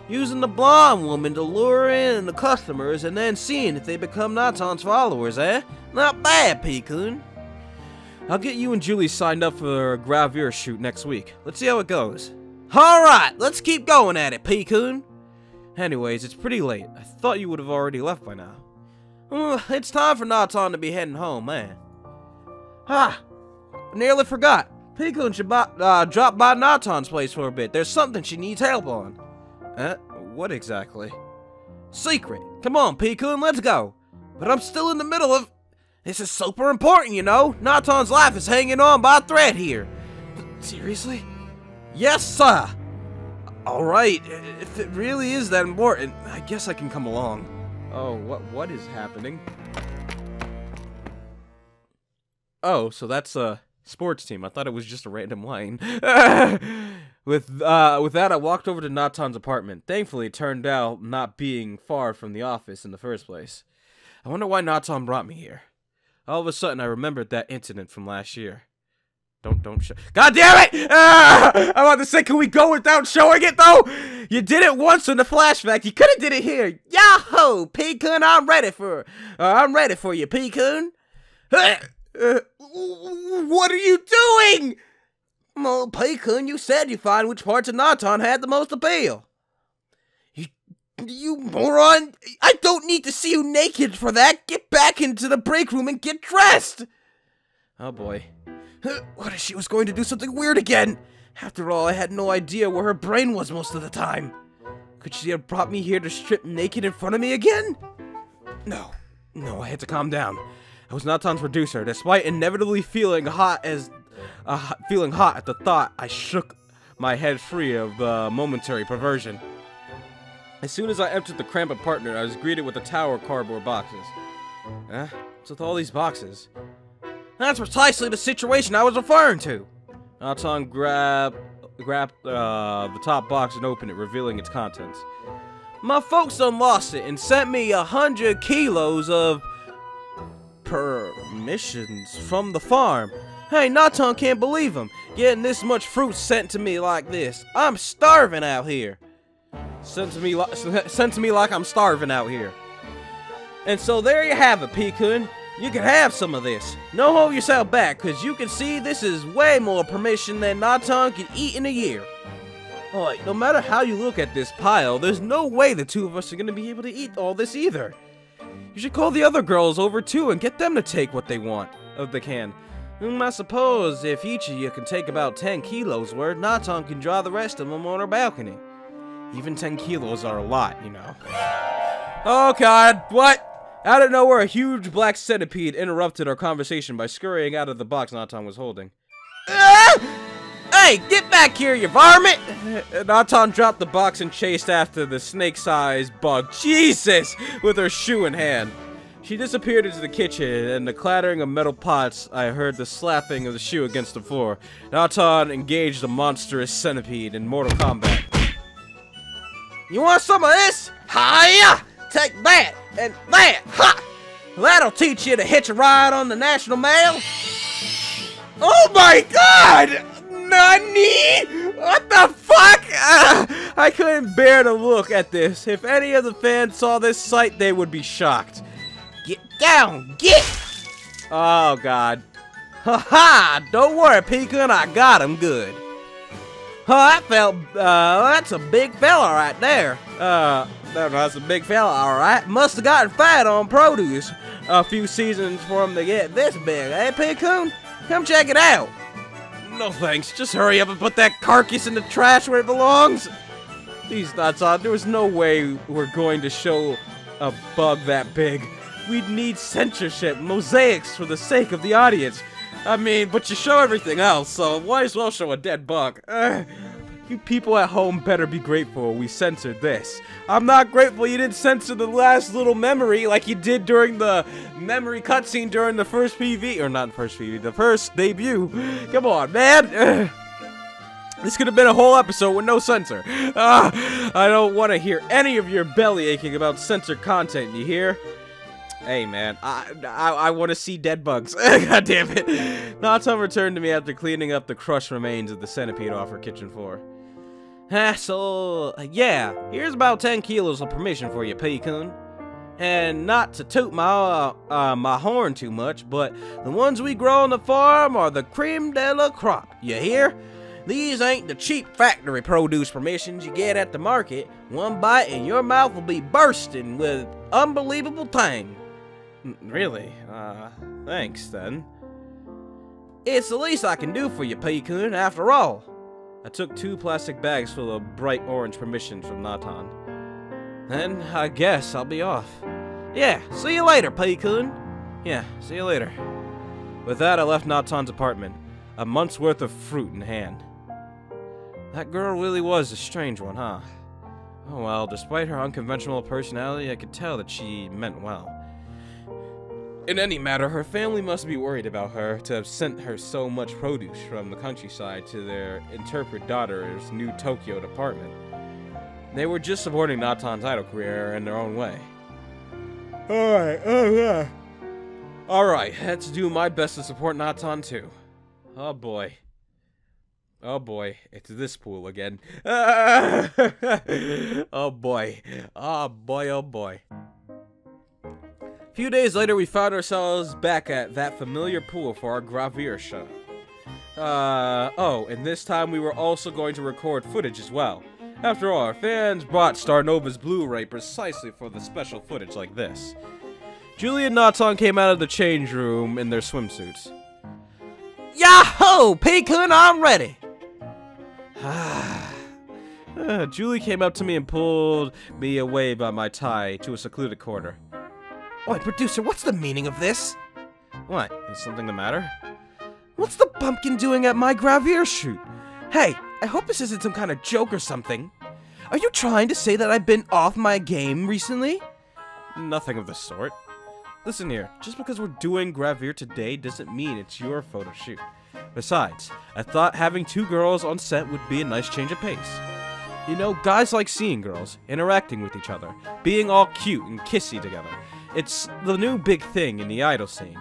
Using the blonde woman to lure in the customers and then seeing if they become Nattan's followers, eh? Not bad, Pecan. I'll get you and Julie signed up for a Gravure shoot next week. Let's see how it goes. Alright, let's keep going at it, Pecan. Anyways, it's pretty late. I thought you would have already left by now. It's time for Nattan to be heading home, man. Nearly forgot. Pecan should drop by Nattan's place for a bit. There's something she needs help on. What exactly? Secret. Come on, Pecan, let's go. But I'm still in the middle of... This is super important, you know. Nattan's life is hanging on by a thread here. Seriously? Yes, sir. Alright, if it really is that important, I guess I can come along. Oh, what is happening? Oh, so that's a sports team. I thought it was just a random line. With that, I walked over to Nattan's apartment. Thankfully, it turned out not being far from the office in the first place. I wonder why Nattan brought me here. All of a sudden, I remembered that incident from last year. Don't show. God damn it! I'm about to say, can we go without showing it though? You did it once in the flashback. You could have did it here. Yahoo, Pecan! I'm ready for you, Pecan. What are you doing? Oh, Pecan, you said you'd find which parts of Nattan had the most appeal. You moron! I don't need to see you naked for that. Get back into the break room and get dressed. Oh boy. What if she was going to do something weird again? After all, I had no idea where her brain was most of the time. Could she have brought me here to strip naked in front of me again? No, I had to calm down. I was Nattan's producer. Despite inevitably feeling hot at the thought, I shook my head free of the momentary perversion. As soon as I entered the cramped apartment, I was greeted with a tower of cardboard boxes. What's with all these boxes? That's precisely the situation I was referring to. Nattan grabbed the top box and opened it, revealing its contents. My folks done lost it and sent me 100 kilos of permissions from the farm. Hey, Nattan can't believe them. Getting this much fruit sent to me like this. I'm starving out here. Sent to me like I'm starving out here. And so there you have it, Pecan. You can have some of this. Don't hold yourself back, cause you can see this is way more permission than Nattan can eat in a year. Alright, no matter how you look at this pile, there's no way the two of us are gonna be able to eat all this either. You should call the other girls over too and get them to take what they want of the can. I suppose if each of you can take about 10 kilos worth, Nattan can draw the rest of them on her balcony. Even 10 kilos are a lot, you know. Oh god, what? Out of nowhere, a huge black centipede interrupted our conversation by scurrying out of the box Nattan was holding. Hey, get back here, you varmint! Nattan dropped the box and chased after the snake-sized bug. Jesus! With her shoe in hand. She disappeared into the kitchen, and the clattering of metal pots, I heard the slapping of the shoe against the floor. Nattan engaged the monstrous centipede in Mortal Kombat. You want some of this? Hiya! Take that and that! Ha! That'll teach you to hitch a ride on the National Mail. Oh my god! Nani? What the fuck? I couldn't bear to look at this. If any of the fans saw this sight, they would be shocked. Get down! Get! Oh, God. Ha-ha! Don't worry, Pecan, I got him good. Oh, that's a big fella right there. That's a big fella, alright. Must have gotten fat on produce a few seasons for him to get this big, eh, Pecan? Come check it out. No thanks, just hurry up and put that carcass in the trash where it belongs. These nuts on, there was no way we're going to show a bug that big. We'd need censorship, mosaics for the sake of the audience. I mean, but you show everything else, so might as well show a dead bug. You people at home better be grateful we censored this. I'm not grateful you didn't censor the last little memory like you did during the memory cutscene during the first PV, or not first PV, the first debut. Come on, man. This could have been a whole episode with no censor. I don't want to hear any of your belly aching about censored content, you hear? Hey, man, I want to see dead bugs. God damn it. Nattan returned to me after cleaning up the crushed remains of the centipede off her kitchen floor. So, yeah, here's about 10 kilos of permission for you, Pecan. And not to toot my horn too much, but the ones we grow on the farm are the creme de la crop, you hear? These ain't the cheap factory produce permissions you get at the market. One bite and your mouth will be bursting with unbelievable tang. Really? Thanks, then. It's the least I can do for you, Pecan, after all. I took 2 plastic bags full of bright orange permissions from Nattan. Then, I guess I'll be off. Yeah, see you later, Pecan. Yeah, see you later. With that, I left Nattan's apartment, a month's worth of fruit in hand. That girl really was a strange one, huh? Oh well, despite her unconventional personality, I could tell that she meant well. In any matter, her family must be worried about her to have sent her so much produce from the countryside to their interpret daughter's new Tokyo department. They were just supporting Nattan's idol career in their own way. Alright, let's do my best to support Nattan too. Oh boy. Oh boy, it's this pool again. Oh boy. Oh boy, oh boy. A few days later, we found ourselves back at that familiar pool for our Gravure show. Oh, and this time we were also going to record footage as well. After all, our fans bought Starnova's Blu-ray precisely for the special footage like this. Julie and Nattan came out of the change room in their swimsuits. Yahoo! Pecan, I'm ready! Julie came up to me and pulled me away by my tie to a secluded corner. Oi, producer, what's the meaning of this? What? Is something the matter? What's the pumpkin doing at my Gravure shoot? Hey, I hope this isn't some kind of joke or something. Are you trying to say that I've been off my game recently? Nothing of the sort. Listen here, just because we're doing Gravure today doesn't mean it's your photo shoot. Besides, I thought having 2 girls on set would be a nice change of pace. You know, guys like seeing girls, interacting with each other, being all cute and kissy together. It's the new big thing in the idol scene.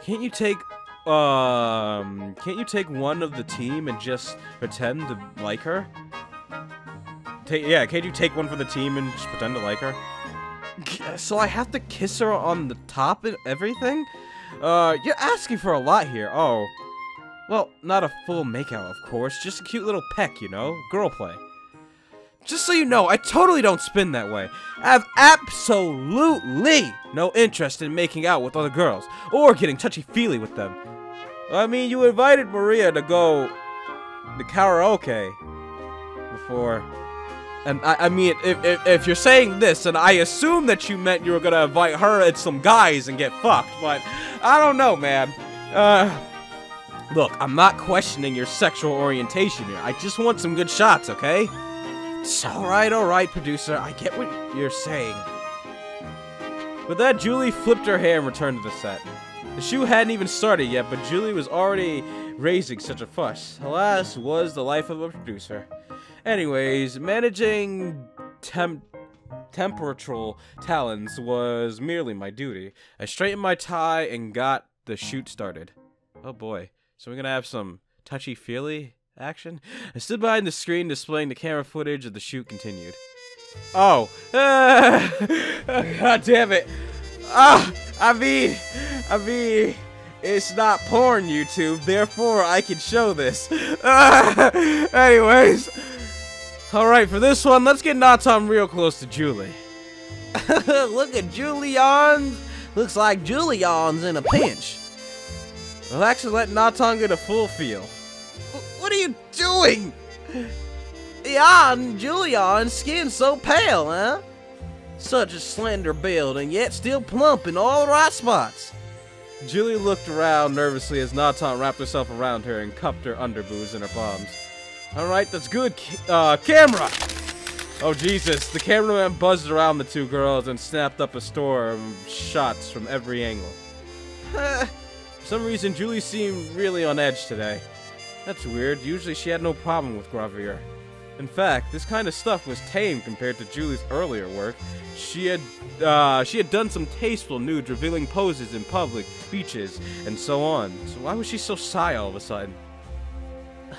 Can't you take one of the team and just pretend to like her? Can't you take one for the team and just pretend to like her? So I have to kiss her on the top and everything? You're asking for a lot here. Oh. Well, not a full makeout, of course. Just a cute little peck, you know? Girl play. Just so you know, I totally don't spin that way. I have absolutely no interest in making out with other girls, or getting touchy-feely with them. I mean, you invited Maria to go to karaoke before. And I mean, if you're saying this, and I assume that you meant you were gonna invite her and some guys and get fucked, but I don't know, man. Look, I'm not questioning your sexual orientation here. I just want some good shots, okay? It's alright, producer. I get what you're saying. With that, Julie flipped her hair and returned to the set. The shoot hadn't even started yet, but Julie was already raising such a fuss. Alas, was the life of a producer. Anyways, managing temperatural talents was merely my duty. I straightened my tie and got the shoot started. Oh boy, so we're gonna have some touchy-feely action. I stood behind the screen displaying the camera footage of the shoot continued. Oh. God damn it. I mean, it's not porn, YouTube, therefore I can show this. Anyways. Alright, for this one, let's get Nattan real close to Julie. Look at Julian. Looks like Julian's in a pinch. I'll actually let Nattan get a full feel. What are you doing? Julian's skin's so pale, huh? Such a slender build, and yet still plump in all the right spots. Julie looked around nervously as Nattan wrapped herself around her and cupped her underboobs in her palms. Alright, that's good, camera! Oh Jesus, the cameraman buzzed around the two girls and snapped up a storm of shots from every angle. For some reason, Julie seemed really on edge today. That's weird, usually she had no problem with Gravure. In fact, this kind of stuff was tame compared to Julie's earlier work. She had done some tasteful nudes revealing poses in public, beaches, and so on. So why was she so shy all of a sudden?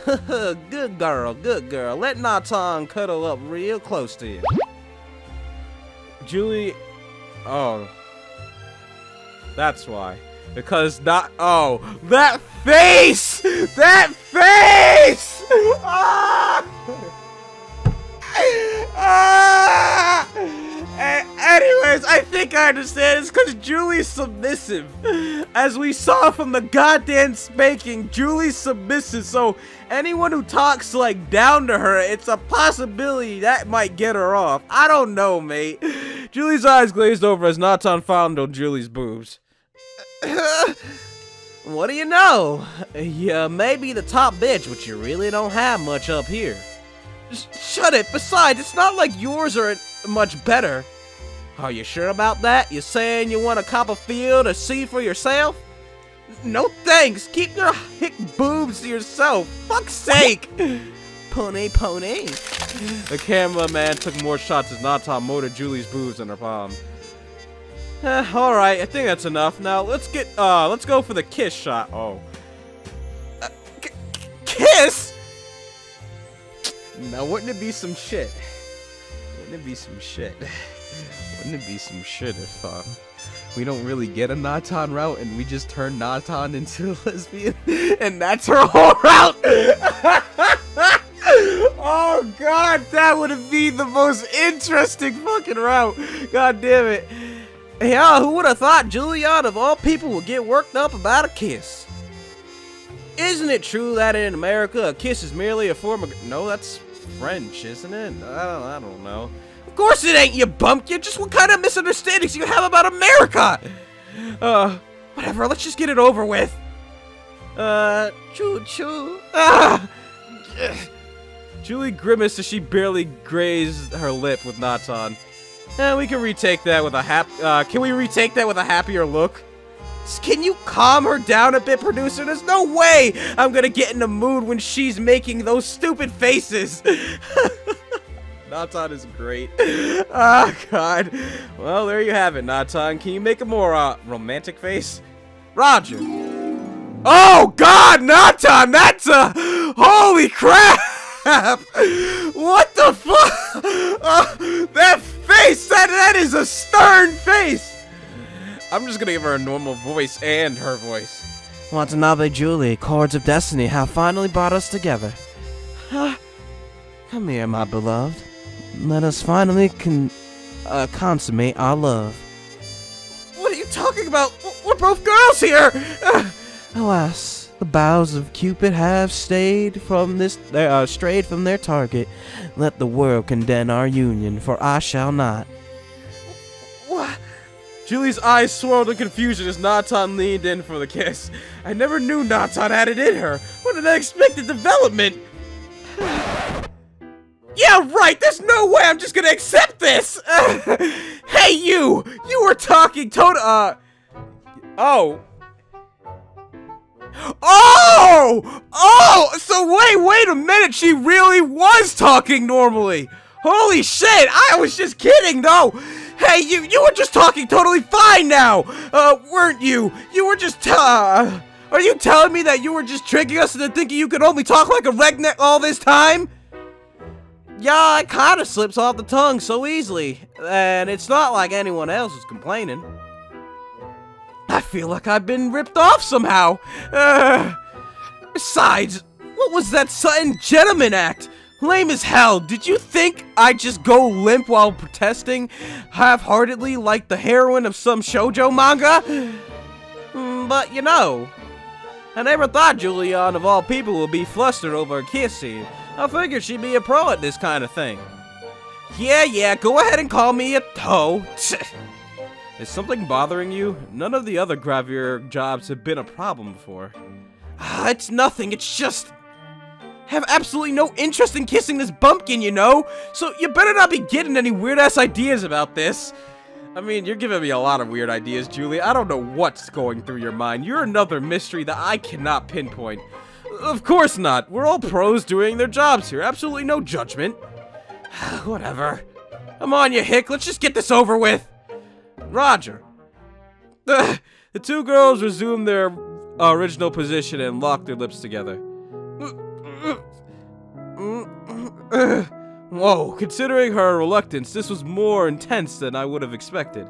Good girl, good girl. Let Nattan cuddle up real close to you. Julie... Oh. That's why. Because oh, that face! That face! Ah! Ah! Anyways, I think I understand. It's because Julie's submissive. As we saw from the goddamn spanking, Julie's submissive. So anyone who talks like down to her, it's a possibility that might get her off. I don't know, mate. Julie's eyes glazed over as Nattan fondled Julie's boobs. What do you know? You may be the top bitch, but you really don't have much up here. Shut it. Besides, it's not like yours are much better. Are you sure about that? You saying you want to cop a feel to see for yourself? No thanks. Keep your hick boobs to yourself. Fuck's sake. Pony. The cameraman took more shots as Nattan motored Julie's boobs in her palm. Alright, I think that's enough. Now let's go for the kiss shot. Oh. Kiss? Now wouldn't it be some shit? Wouldn't it be some shit? Wouldn't it be some shit if we don't really get a Nattan route and we just turn Nattan into a lesbian and that's her whole route? Oh god, that would be the most interesting fucking route. God damn it. Yeah, who would have thought Julian of all people would get worked up about a kiss? Isn't it true that in America a kiss is merely a form of... No, that's French, isn't it? I don't know. Of course it ain't, you bumpkin! Just what kind of misunderstandings you have about America? Whatever, let's just get it over with. Choo-choo. Julie grimaced as she barely grazed her lip with Nattan. We can retake that with a can we retake that with a happier look? Can you calm her down a bit, producer? There's no way I'm gonna get in the mood when she's making those stupid faces. Nattan is great. Oh, God. Well, there you have it, Nattan. Can you make a more romantic face? Roger. Oh, God, Nattan! That's a... Holy crap! What the fuck? That face! That is a stern face! I'm just gonna give her a normal voice and her voice. Watanabe Julie, chords of destiny have finally brought us together. Come here, my beloved. Let us finally consummate our love. What are you talking about? We're both girls here! Alas, the bows of Cupid have strayed from their target. Let the world condemn our union, for I shall not. What? Julie's eyes swirled in confusion as Nattan leaned in for the kiss. I never knew Nattan had it in her. What an unexpected development! Yeah, right! There's no way I'm just gonna accept this! Hey, you! You were talking Oh! Oh! So wait a minute! She really was talking normally! Holy shit! I was just kidding, though! Hey, you were just talking totally fine now! Weren't you? You were just, Are you telling me that you were just tricking us into thinking you could only talk like a redneck all this time? Yeah, it kinda slips off the tongue so easily, and it's not like anyone else is complaining. I feel like I've been ripped off somehow. Besides, what was that sudden gentleman act? Lame as hell. Did you think I'd just go limp while protesting half-heartedly like the heroine of some shoujo manga? But you know, I never thought Julian of all people would be flustered over a kiss scene. I figured she'd be a pro at this kind of thing. Yeah, go ahead and call me a toe. Is something bothering you? None of the other Gravure jobs have been a problem before. It's nothing, it's just... I have absolutely no interest in kissing this bumpkin, you know? So you better not be getting any weird-ass ideas about this. I mean, you're giving me a lot of weird ideas, Julie. I don't know what's going through your mind. You're another mystery that I cannot pinpoint. Of course not. We're all pros doing their jobs here. Absolutely no judgment. Whatever. Come on, you hick. Let's just get this over with. Roger. The two girls resumed their original position and locked their lips together. Whoa, considering her reluctance, this was more intense than I would have expected.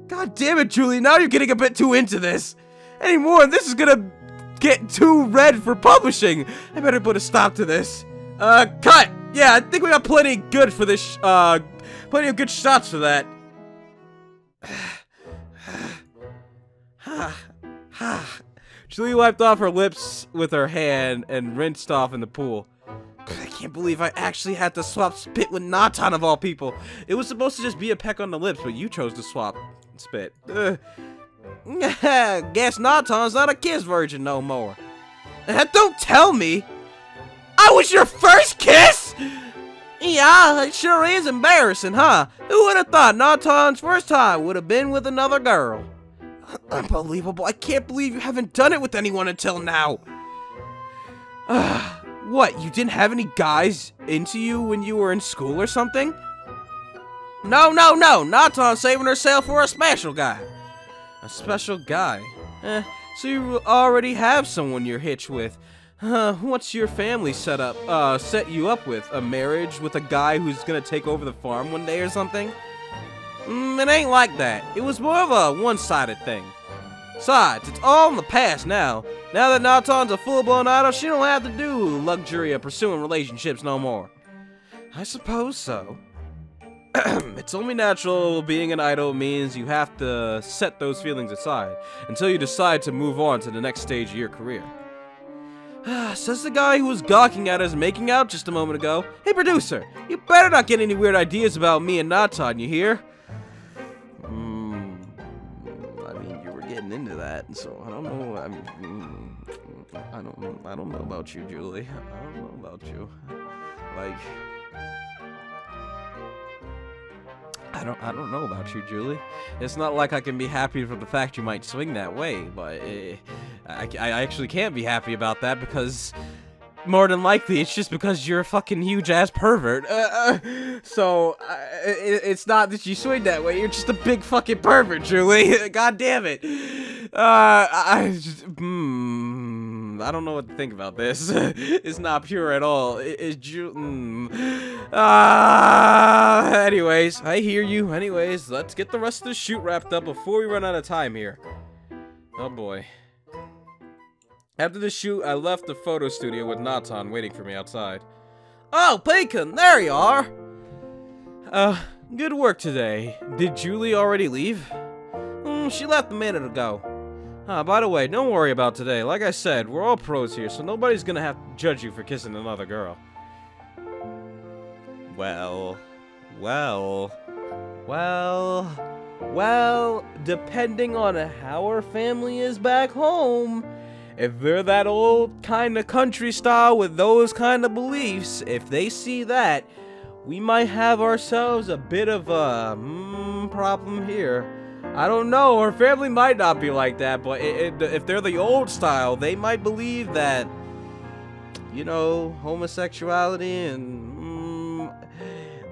God damn it, Julie, now you're getting a bit too into this. Any more, this is gonna get too red for publishing. I better put a stop to this. Cut! Yeah, I think we got plenty good for this, plenty of good shots for that. Julie wiped off her lips with her hand and rinsed off in the pool. I can't believe I actually had to swap spit with Nattan of all people. It was supposed to just be a peck on the lips, but you chose to swap spit. Guess Nattan's not a kiss virgin no more. Don't tell me! I was your first kiss?! Yeah, it sure is embarrassing, huh? Who would have thought Nattan's first time would have been with another girl? Unbelievable. I can't believe you haven't done it with anyone until now. What, you didn't have any guys into you when you were in school or something? No. Nattan's saving herself for a special guy. A special guy? So you already have someone you're hitched with. What's your family set you up with? A marriage with a guy who's gonna take over the farm one day or something? It ain't like that. It was more of a one-sided thing. Besides, it's all in the past now. Now that Nattan's a full-blown idol, she don't have to do luxury of pursuing relationships no more. I suppose so. It's only natural being an idol means you have to set those feelings aside until you decide to move on to the next stage of your career. Says the guy who was gawking at us making out just a moment ago. Hey, producer, you better not get any weird ideas about me and Nattan, you hear? I mean, you were getting into that, so I don't know. I mean, I don't know about you, Julie. I don't know about you. Like, I don't know about you, Julie. It's not like I can be happy for the fact you might swing that way, but I actually can't be happy about that because more than likely it's just because you're a fucking huge-ass pervert. So it's not that you swing that way, you're just a big fucking pervert, Julie. God damn it. I don't know what to think about this. It's not pure at all. Anyways, I hear you. Anyways, let's get the rest of the shoot wrapped up before we run out of time here. Oh boy. After the shoot, I left the photo studio with Nattan waiting for me outside. Oh, Bacon, there you are! Good work today. Did Julie already leave? She left a minute ago. By the way, don't worry about today. Like I said, we're all pros here, so nobody's gonna have to judge you for kissing another girl. Well, depending on how her family is back home, if they're that old kind of country style with those kind of beliefs, if they see that, we might have ourselves a bit of a problem here. I don't know, her family might not be like that, but if they're the old style, they might believe that, you know, homosexuality and...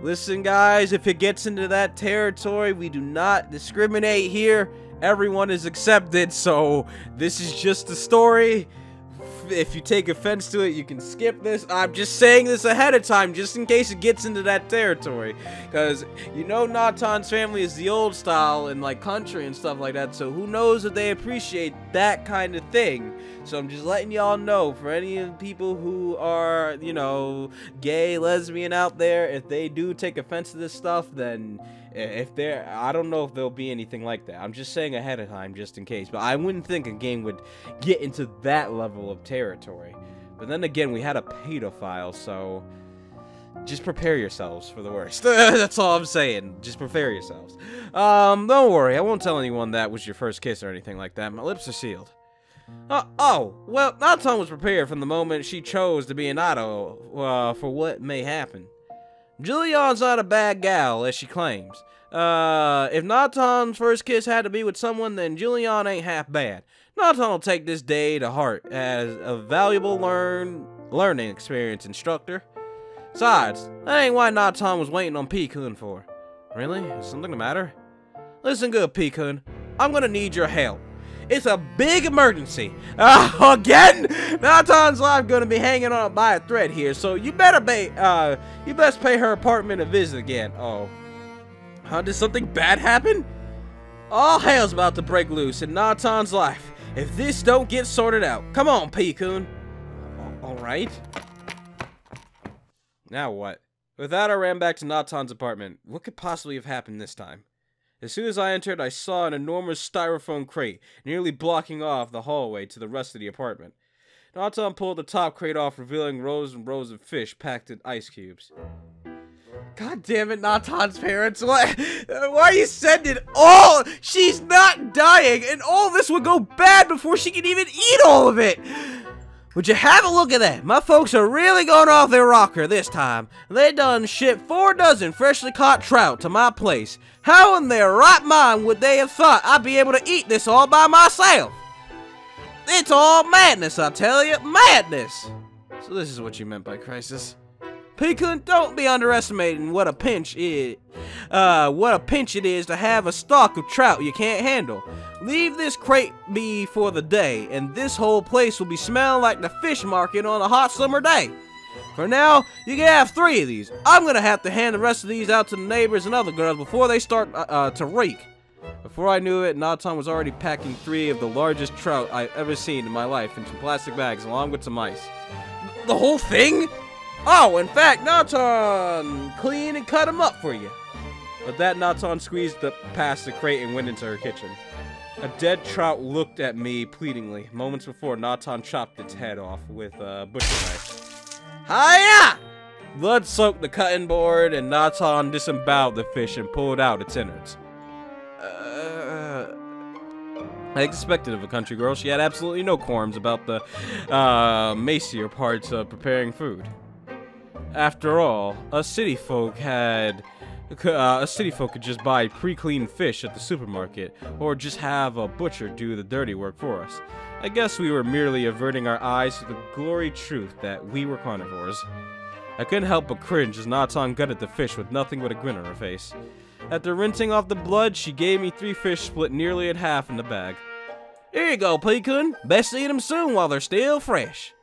Listen, guys, if it gets into that territory, we do not discriminate here. everyone is accepted, so this is just a story. If you take offense to it, you can skip this. I'm just saying this ahead of time, just in case it gets into that territory. Because, you know, Nattan's family is the old style and, like, country and stuff like that. So who knows if they appreciate that kind of thing. So I'm just letting y'all know, for any of the people who are, you know, gay, lesbian out there, if they do take offense to this stuff, then if they're, I don't know if there'll be anything like that. I'm just saying ahead of time, just in case. But I wouldn't think a game would get into that level of territory. But then again, we had a pedophile, so just prepare yourselves for the worst. That's all I'm saying. Just prepare yourselves. Don't worry, I won't tell anyone that was your first kiss or anything like that. My lips are sealed. Oh, well, Nattan was prepared from the moment she chose to be an idol for what may happen. Julian's not a bad gal, as she claims. If Nattan's first kiss had to be with someone, then Julian ain't half bad. Nattan will take this day to heart as a valuable learning experience, instructor. Besides, that ain't why Nattan was waiting on P-kun for. Really? Is something the matter? Listen good, P-kun. I'm gonna need your help. It's a big emergency. Again? Nattan's life gonna be hanging on by a thread here, so you better you best pay her apartment a visit again. Oh. Did something bad happen? All hell's about to break loose in Nattan's life if this don't get sorted out. Come on, P-kun. Alright. Now what? With that, I ran back to Nattan's apartment. What could possibly have happened this time? As soon as I entered, I saw an enormous styrofoam crate, nearly blocking off the hallway to the rest of the apartment. Nattan pulled the top crate off, revealing rows and rows of fish packed in ice cubes. God damn it, Nattan's parents. Why are you sending all? She's not dying, and all this would go bad before she can even eat all of it. Would you have a look at that? My folks are really going off their rocker this time. They done shipped 4 dozen freshly caught trout to my place. How in their right mind would they have thought I'd be able to eat this all by myself? It's all madness, I tell you. Madness! So this is what you meant by crisis. P-kun, don't be underestimating what a pinch it is to have a stock of trout you can't handle. Leave this crate be for the day, and this whole place will be smelling like the fish market on a hot summer day. For now, you can have 3 of these. I'm gonna have to hand the rest of these out to the neighbors and other girls before they start to reek. Before I knew it, Nattan was already packing 3 of the largest trout I've ever seen in my life into plastic bags along with some ice. The whole thing? Oh, in fact, Nattan clean and cut them up for you. But that Nattan squeezed past the crate and went into her kitchen. A dead trout looked at me pleadingly. Moments before, Nattan chopped its head off with a butcher knife. Hiya! Blood soaked the cutting board, and Nattan disemboweled the fish and pulled out its innards. I expected of a country girl. She had absolutely no qualms about the macier parts of preparing food. After all, us city folk could just buy pre-cleaned fish at the supermarket, or just have a butcher do the dirty work for us. I guess we were merely averting our eyes to the gory truth that we were carnivores. I couldn't help but cringe as Nattan gutted the fish with nothing but a grin on her face. After rinsing off the blood, she gave me 3 fish split nearly in half in the bag. Here you go, P-kun. Best eat them soon while they're still fresh.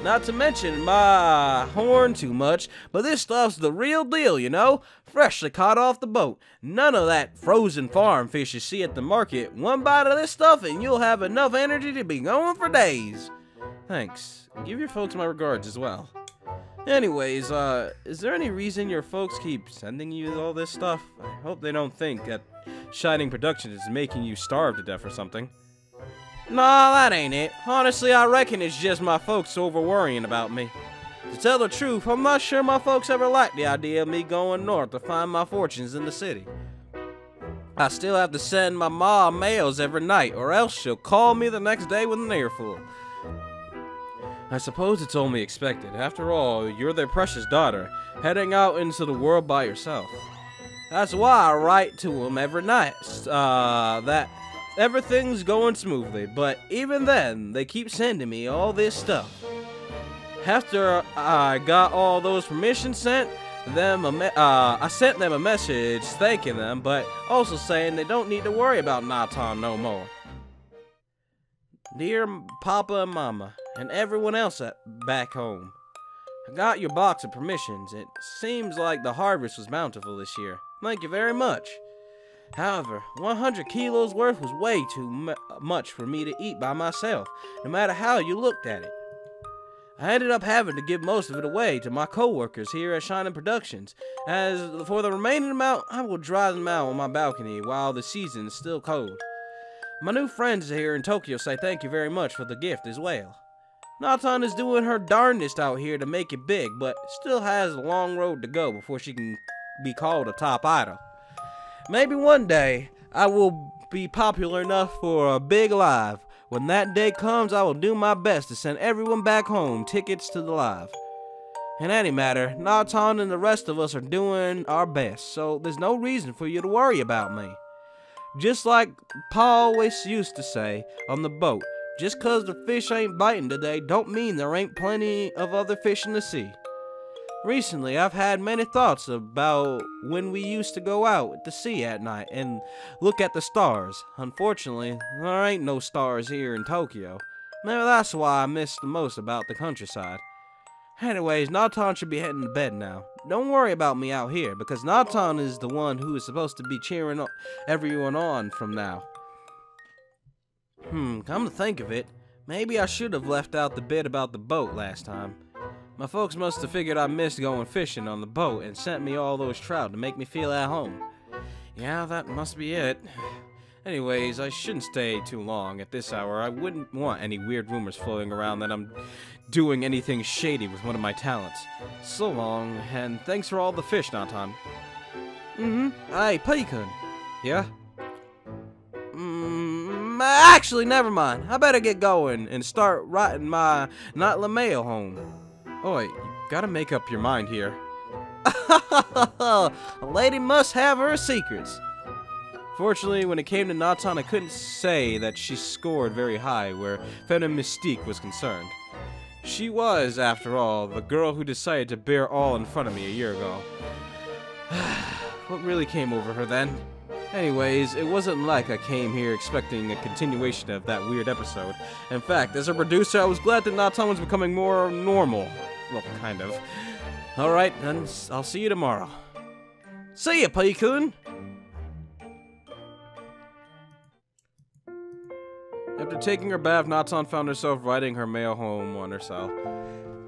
Not to mention my horn too much, but this stuff's the real deal, you know? Freshly caught off the boat. None of that frozen farm fish you see at the market. One bite of this stuff and you'll have enough energy to be going for days. Thanks. Give your folks my regards as well. Anyways, is there any reason your folks keep sending you all this stuff? I hope they don't think that Shining Productions is making you starve to death or something. Nah, that ain't it. Honestly, I reckon it's just my folks over-worrying about me. To tell the truth, I'm not sure my folks ever liked the idea of me going north to find my fortunes in the city. I still have to send my ma mails every night, or else she'll call me the next day with an earful. I suppose it's only expected. After all, you're their precious daughter, heading out into the world by yourself. That's why I write to them every night, that everything's going smoothly, but even then, they keep sending me all this stuff. After I got all those permissions sent, I sent them a message thanking them, but also saying they don't need to worry about Nattan no more. Dear Papa and Mama, and everyone else back home, I got your box of permissions. It seems like the harvest was bountiful this year. Thank you very much. However, 100 kilos worth was way too much for me to eat by myself, no matter how you looked at it. I ended up having to give most of it away to my co-workers here at Shining Productions. As for the remaining amount, I will dry them out on my balcony while the season is still cold. My new friends here in Tokyo say thank you very much for the gift as well. Nattan is doing her darndest out here to make it big, but still has a long road to go before she can be called a top idol. Maybe one day I will be popular enough for a big live. When that day comes, I will do my best to send everyone back home tickets to the live. In any matter, Nattan and the rest of us are doing our best, so there's no reason for you to worry about me. Just like Pa always used to say on the boat, just 'cause the fish ain't biting today don't mean there ain't plenty of other fish in the sea. Recently, I've had many thoughts about when we used to go out at the sea at night and look at the stars. Unfortunately, there ain't no stars here in Tokyo. Maybe that's why I miss the most about the countryside. Anyways, Nattan should be heading to bed now. Don't worry about me out here, because Nattan is the one who is supposed to be cheering everyone on from now. Come to think of it, maybe I should have left out the bit about the boat last time. My folks must have figured I missed going fishing on the boat and sent me all those trout to make me feel at home. Yeah, that must be it. Anyways, I shouldn't stay too long at this hour. I wouldn't want any weird rumors floating around that I'm doing anything shady with one of my talents. So long, and thanks for all the fish, Nattan. Hey, Pei-kun. Yeah? Actually, never mind. I better get going and start writing my Natlameo home. Oi, you gotta make up your mind here. A lady must have her secrets. Fortunately, when it came to Nattan, I couldn't say that she scored very high where Femme Mystique was concerned. She was, after all, the girl who decided to bear all in front of me a year ago. What really came over her then? Anyways, it wasn't like I came here expecting a continuation of that weird episode. In fact, as a producer, I was glad that Nattan was becoming more normal. Well, kind of. Alright, then I'll see you tomorrow. See ya, Pei-kun! After taking her bath, Nattan found herself writing her mail home on herself.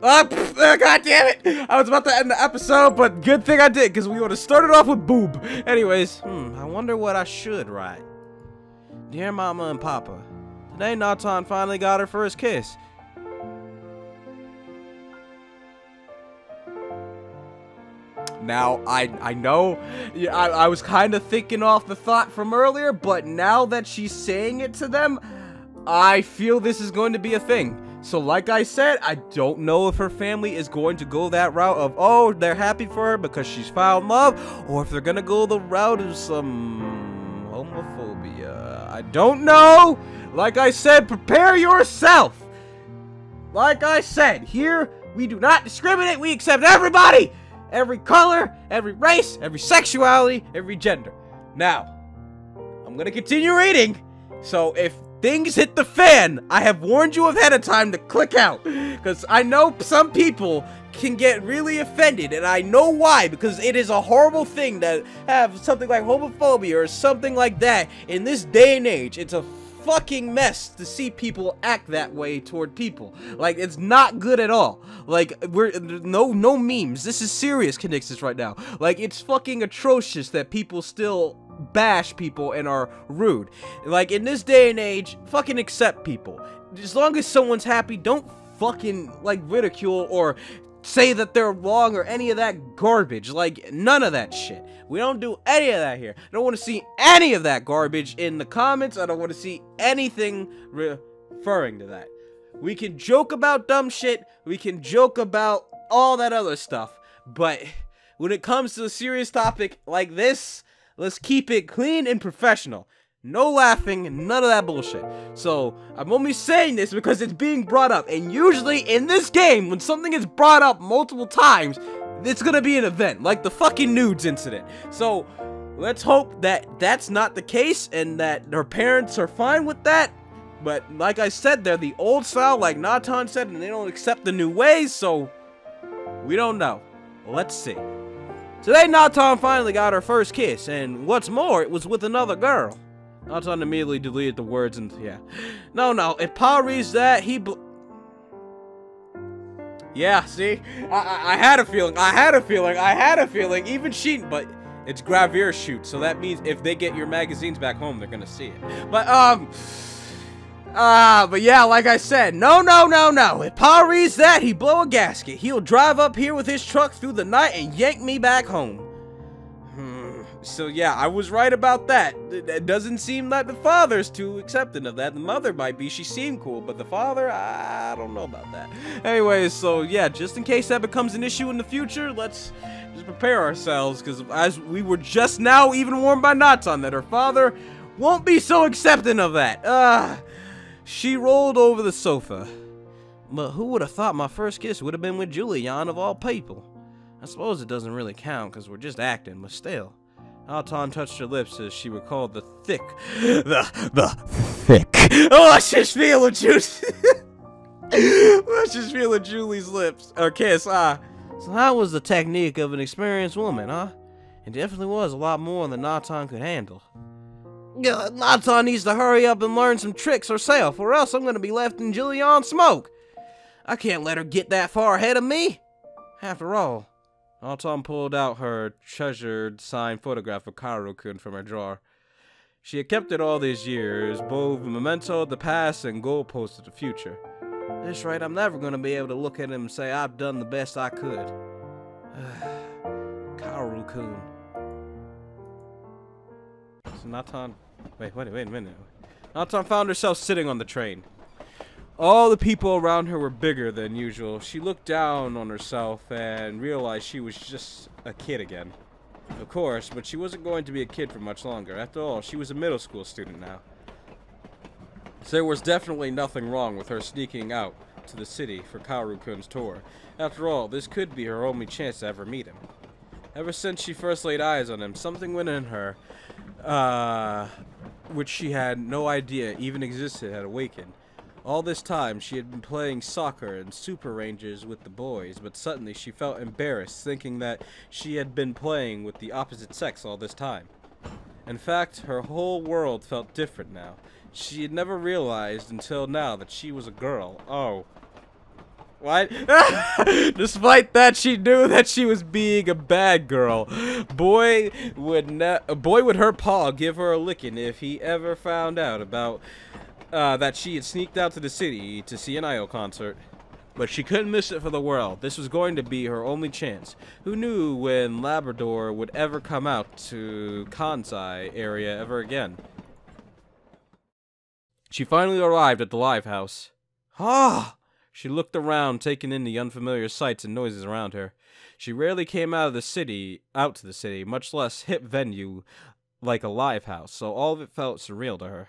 God damn it! I was about to end the episode, but good thing I did, because we would have started off with boob. Anyways, I wonder what I should write. Dear Mama and Papa, today Nattan finally got her first kiss. Now, I know, I was kind of thinking off the thought from earlier, but now that she's saying it to them, I feel this is going to be a thing. So like I said, I don't know if her family is going to go that route of, oh, they're happy for her because she's found love, or if they're going to go the route of some homophobia. I don't know. Like I said, prepare yourself. Like I said, here we do not discriminate. We accept everybody. Every color, every race, every sexuality, every gender. Now, I'm going to continue reading. So if things hit the fan, I have warned you ahead of time to click out, because I know some people can get really offended, and I know why, because it is a horrible thing to have something like homophobia or something like that in this day and age. It's a fucking mess to see people act that way toward people. Like, it's not good at all. Like, no memes. This is serious, Conixis, right now. Like, it's fucking atrocious that people still bash people and are rude. Like, in this day and age, fucking accept people. As long as someone's happy, don't fucking, like, ridicule or say that they're wrong or any of that garbage. Like, none of that shit. We don't do any of that here. I don't want to see any of that garbage in the comments. I don't want to see anything referring to that. We can joke about dumb shit. We can joke about all that other stuff. But when it comes to a serious topic like this, let's keep it clean and professional. No laughing, none of that bullshit. So, I'm only saying this because it's being brought up. And usually, in this game, when something is brought up multiple times, it's gonna be an event, like the fucking nudes incident. So, let's hope that that's not the case and that her parents are fine with that. But like I said, they're the old style, like Nattan said, and they don't accept the new ways, so we don't know. Let's see. Today, Nattan finally got her first kiss, and what's more, it was with another girl. Nattan immediately deleted the words and, yeah. No, if Pa reads that, yeah, see? I had a feeling, even she, but it's Gravure shoot, so that means if they get your magazines back home, they're gonna see it. But yeah, like I said, no. If Pa reads that, he blow a gasket. He'll drive up here with his truck through the night and yank me back home. So yeah, I was right about that. It doesn't seem like the father's too accepting of that. The mother might be, she seemed cool, but the father, I don't know about that. Anyways, so yeah, just in case that becomes an issue in the future, let's just prepare ourselves, because as we were just now even warned by Nattan that her father won't be so accepting of that. She rolled over the sofa. But who would have thought my first kiss would have been with Julian of all people? I suppose it doesn't really count because we're just acting, but still. Nattan touched her lips as she recalled the thick. Oh, I just feel it, Juice. Let's just feel it, Julie's lips. Or kiss, So that was the technique of an experienced woman, huh? It definitely was a lot more than Nattan could handle. Nattan needs to hurry up and learn some tricks herself, or else I'm gonna be left in Julian's smoke. I can't let her get that far ahead of me. After all, Nattan pulled out her treasured signed photograph of Kaoru-kun from her drawer. She had kept it all these years, both a memento of the past and goalpost of the future. At this rate, I'm never gonna be able to look at him and say I've done the best I could. Kaoru-kun. So Nattan... Wait a minute. Nattan found herself sitting on the train. All the people around her were bigger than usual. She looked down on herself and realized she was just a kid again. Of course, but she wasn't going to be a kid for much longer. After all, she was a middle school student now. So there was definitely nothing wrong with her sneaking out to the city for Kaoru-kun's tour. After all, this could be her only chance to ever meet him. Ever since she first laid eyes on him, something went in her, which she had no idea even existed, had awakened. All this time, she had been playing soccer and super rangers with the boys, but suddenly she felt embarrassed, thinking that she had been playing with the opposite sex all this time. In fact, her whole world felt different now. She had never realized until now that she was a girl. Oh. What? Despite that, she knew that she was being a bad girl. Boy would her pa give her a licking if he ever found out about that she had sneaked out to the city to see an idol concert. But she couldn't miss it for the world. This was going to be her only chance. Who knew when Labrador would ever come out to Conixis area ever again? She finally arrived at the live house. She looked around, taking in the unfamiliar sights and noises around her. She rarely came out to the city, much less hip venue like a live house, so all of it felt surreal to her.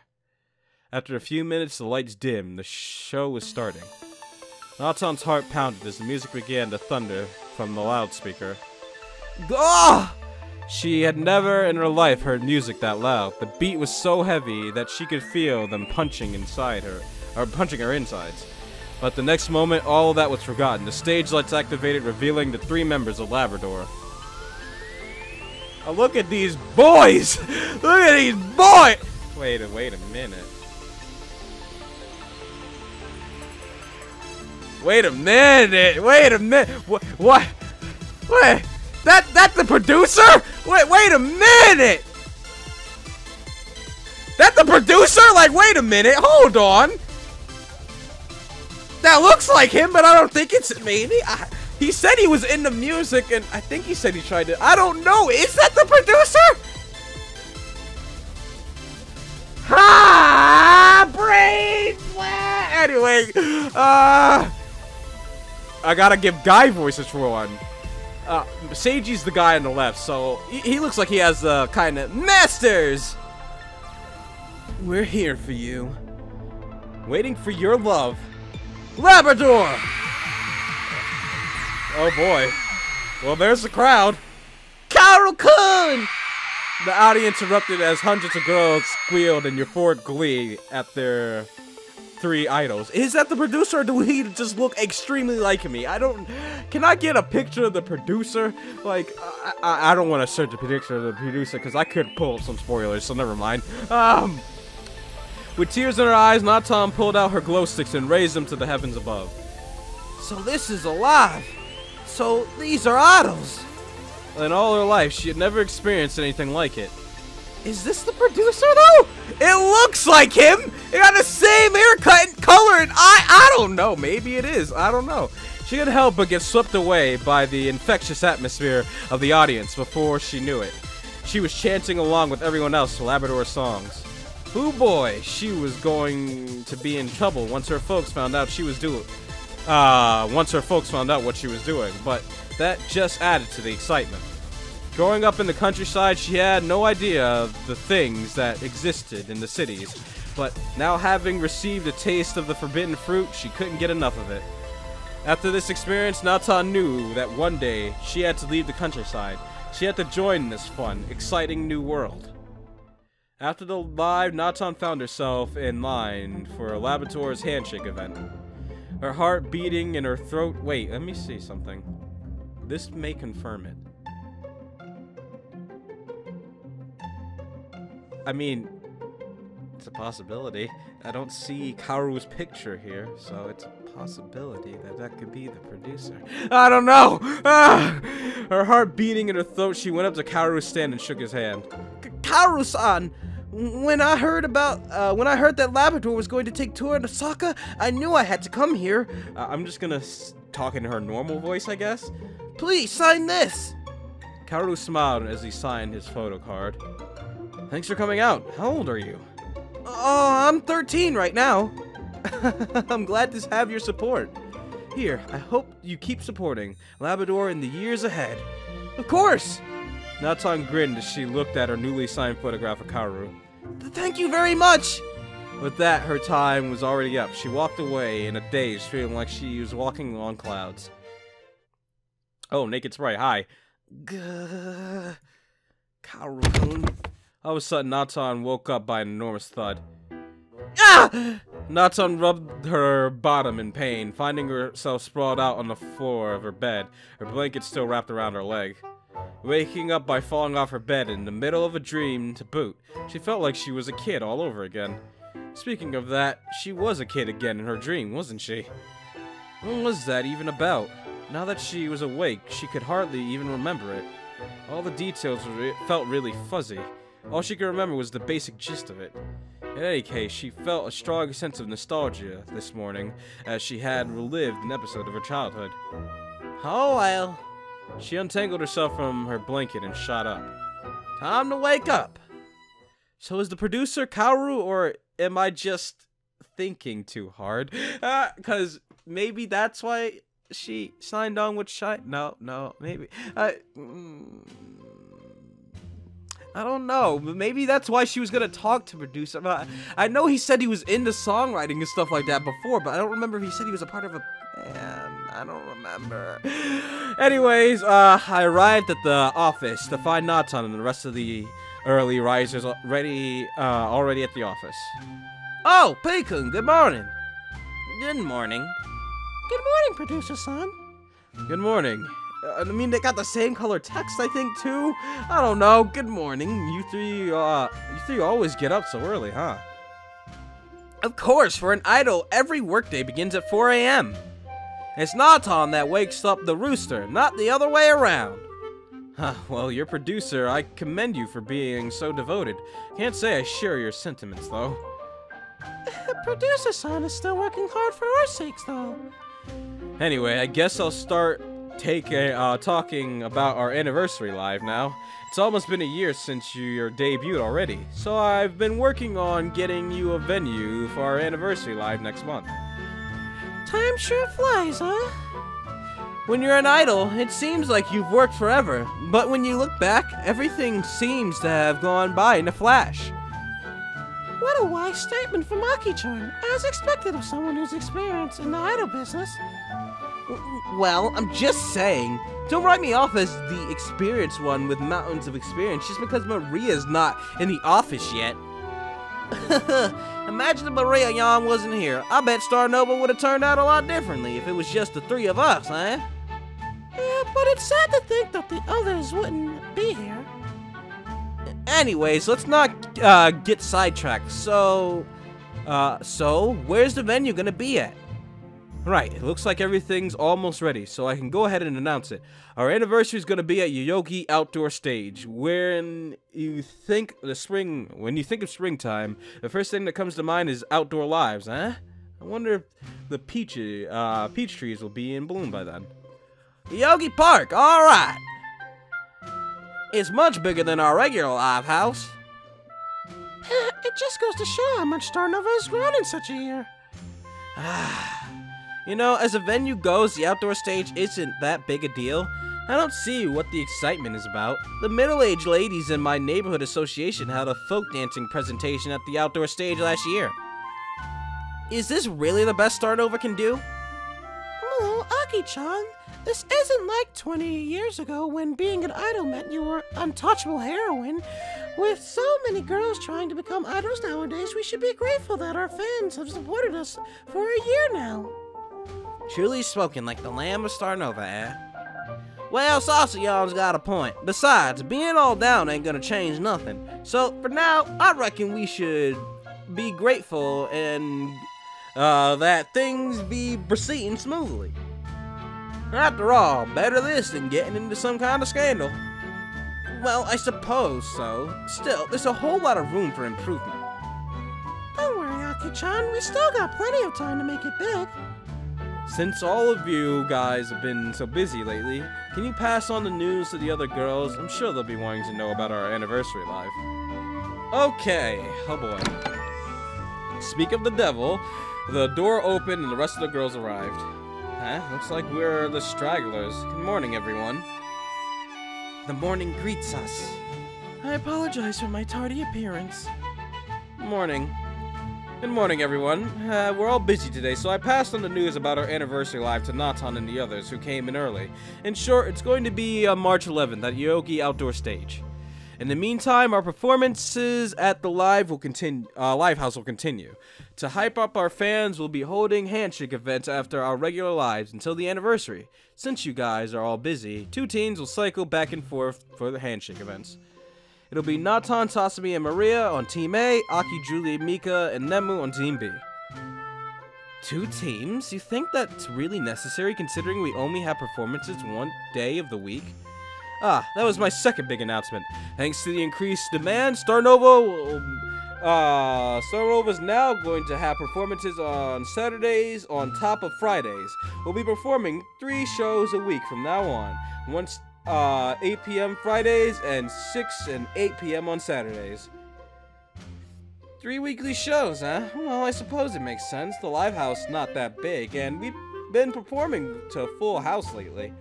After a few minutes, the lights dimmed. The show was starting. Nattan's heart pounded as the music began to thunder from the loudspeaker. She had never in her life heard music that loud. The beat was so heavy that she could feel them punching her insides. But the next moment, all of that was forgotten. The stage lights activated, revealing the three members of Labrador. Oh, look at these boys! Look at these boys! Wait a minute. Wait a minute! What? Wait! That's the producer? Wait a minute! That's the producer? Like, wait a minute, hold on! That looks like him, but I don't think it's maybe. He said he was into music, and I think he said he tried to. I don't know. Is that the producer? Brain flat. Anyway, I gotta give guy voices for one. Seiji's the guy on the left, so he looks like he has kind of masters. We're here for you, waiting for your love. Labrador! Oh boy. Well, there's the crowd. Kaoru-kun! The audience erupted as hundreds of girls squealed in euphoric glee at their 3 idols. Is that the producer, or do he just look extremely like me? Can I get a picture of the producer? Like, I don't want to search a picture of the producer because I could pull some spoilers, so never mind. With tears in her eyes, Nattan pulled out her glow sticks and raised them to the heavens above. So this is alive. So these are idols. In all her life, she had never experienced anything like it. Is this the producer though? It looks like him! He got the same haircut and color, and I don't know. Maybe it is. I don't know. She couldn't help but get swept away by the infectious atmosphere of the audience before she knew it. She was chanting along with everyone else to Labrador songs. Hoo boy, she was going to be in trouble once her folks found out what she was doing, but that just added to the excitement. Growing up in the countryside, she had no idea of the things that existed in the cities, but now having received a taste of the forbidden fruit, she couldn't get enough of it. After this experience, Nattan knew that one day she had to leave the countryside. She had to join this fun, exciting new world. After the live, Nattan found herself in line for a Labrador's handshake event. Her heart beating in her throat. Wait, let me see something. This may confirm it. I mean, it's a possibility. I don't see Kaoru's picture here, so it's a possibility that could be the producer. I don't know! Her heart beating in her throat, she went up to Kaoru's stand and shook his hand. Kaoru-san, when I heard that Labrador was going to take tour in Osaka, I knew I had to come here. I'm just gonna talk in her normal voice, I guess. Please sign this. Kaoru smiled as he signed his photo card. Thanks for coming out. How old are you? Oh, I'm 13 right now. I'm glad to have your support. Here, I hope you keep supporting Labrador in the years ahead. Of course. Nattan grinned as she looked at her newly signed photograph of Kaoru. Thank you very much. With that, her time was already up. She walked away in a daze, feeling like she was walking on clouds. Oh, Naked Sprite, hi. Kaoru-kun. All of a sudden, Nattan woke up by an enormous thud. Ah! Nattan rubbed her bottom in pain, finding herself sprawled out on the floor of her bed, her blanket still wrapped around her leg. Waking up by falling off her bed in the middle of a dream to boot, she felt like she was a kid all over again. Speaking of that, she was a kid again in her dream, wasn't she? What was that even about? Now that she was awake, she could hardly even remember it. All the details felt really fuzzy. All she could remember was the basic gist of it. In any case, she felt a strong sense of nostalgia this morning, as she had relived an episode of her childhood. Oh well. She untangled herself from her blanket and shot up. Time to wake up. So is the producer Kaoru, or am I just thinking too hard? Cause maybe that's why she signed on with No, maybe. I don't know. Maybe that's why she was gonna talk to producer. I know he said he was into songwriting and stuff like that before, but I don't remember if he said he was a part of a band. I don't remember. Anyways, I arrived at the office to find Nattan and the rest of the early risers already at the office. Oh, Peikun, good morning. Good morning. Good morning, producer-san. Good morning. I mean, they got the same color text, I think, too. I don't know. Good morning. You three always get up so early, huh? Of course, for an idol, every workday begins at 4 a.m. It's Nattan that wakes up the rooster, not the other way around. Huh, well, your producer, I commend you for being so devoted. Can't say I share your sentiments, though. Producer-san is still working hard for our sakes, though. Anyway, I guess I'll start talking about our anniversary live now. It's almost been a year since your debut already, so I've been working on getting you a venue for our anniversary live next month. Time sure flies, huh? When you're an idol, it seems like you've worked forever, but when you look back, everything seems to have gone by in a flash. What a wise statement from Aki-chan, as expected of someone who's experienced in the idol business. Well, I'm just saying, don't write me off as the experienced one with mountains of experience just because Maria's not in the office yet. Imagine if Maria Yan wasn't here. I bet Starnova would have turned out a lot differently if it was just the three of us, huh? Yeah, but it's sad to think that the others wouldn't be here. Anyways, let's not get sidetracked. So where's the venue gonna be at? Right, it looks like everything's almost ready, so I can go ahead and announce it. Our anniversary is gonna be at Yoyogi Outdoor Stage. When you think of springtime, the first thing that comes to mind is outdoor lives, huh? I wonder if the peach trees will be in bloom by then. Yogi Park, all right. It's much bigger than our regular live house. It just goes to show how much Starnova has grown in such a year. You know, as a venue goes, the outdoor stage isn't that big a deal. I don't see what the excitement is about. The middle-aged ladies in my neighborhood association had a folk dancing presentation at the outdoor stage last year. Is this really the best Starnova can do? Oh, Aki-chan, this isn't like 20 years ago when being an idol meant you were untouchable heroine. With so many girls trying to become idols nowadays, we should be grateful that our fans have supported us for a year now. Truly spoken like the Lamb of Starnova, eh? Well, Saucyon's got a point. Besides, being all down ain't gonna change nothing. So, for now, I reckon we should be grateful and that things be proceeding smoothly. After all, better this than getting into some kind of scandal. Well, I suppose so. Still, there's a whole lot of room for improvement. Don't worry, Aki-chan, we still got plenty of time to make it big. Since all of you guys have been so busy lately, can you pass on the news to the other girls? I'm sure they'll be wanting to know about our anniversary live. Okay, oh boy. Speak of the devil, the door opened and the rest of the girls arrived. Huh? Looks like we're the stragglers. Good morning, everyone. The morning greets us. I apologize for my tardy appearance. Morning. Good morning, everyone. We're all busy today, so I passed on the news about our anniversary live to Nattan and the others who came in early. In short, it's going to be March 11th at Yoyogi Outdoor Stage. In the meantime, our performances at the live house will continue. To hype up our fans, we'll be holding handshake events after our regular lives until the anniversary. Since you guys are all busy, two teams will cycle back and forth for the handshake events. It'll be Nattan, Tasumi, and Maria on Team A, Aki, Julie, Mika, and Nemu on Team B. Two teams? You think that's really necessary considering we only have performances one day of the week? Ah, that was my second big announcement. Thanks to the increased demand, Starnova's now going to have performances on Saturdays on top of Fridays. We'll be performing 3 shows a week from now on. Once 8 p.m. Fridays and 6 and 8 p.m. on Saturdays. 3 weekly shows, huh? Well, I suppose it makes sense. The live house not that big, and we've been performing to a full house lately.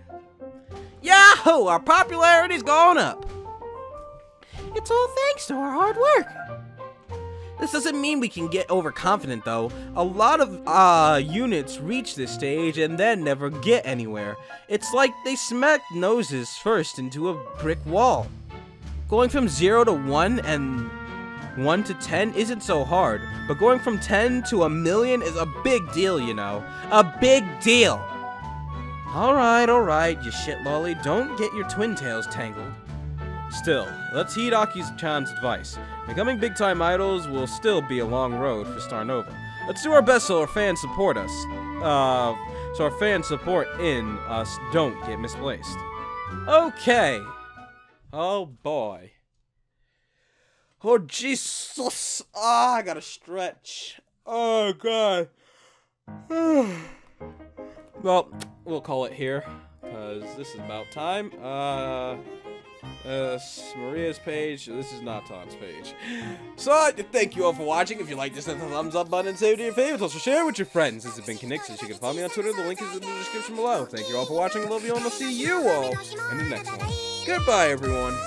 Yahoo! Our popularity's gone up! It's all thanks to our hard work. This doesn't mean we can get overconfident, though. A lot of units reach this stage and then never get anywhere. It's like they smack noses first into a brick wall. Going from 0 to 1 and 1 to 10 isn't so hard, but going from 10 to 1,000,000 is a big deal, you know. A big deal! Alright, you shit lolly. Don't get your twin tails tangled. Still, let's heed Aki-chan's advice. Becoming big-time idols will still be a long road for Starnova. Let's do our best so our fans support us. So our fans support in us don't get misplaced. Okay. Oh boy. Oh Jesus. I gotta stretch. Oh god. Well, we'll call it here, because this is about time. Maria's page, this is Nattan's page. So, I'd like to thank you all for watching. If you liked this, hit the thumbs up button and save it to your favorites. Also, share it with your friends. This has been Conixis. You can follow me on Twitter. The link is in the description below. Thank you all for watching. I love you all, and I'll see you all in the next one. Goodbye, everyone.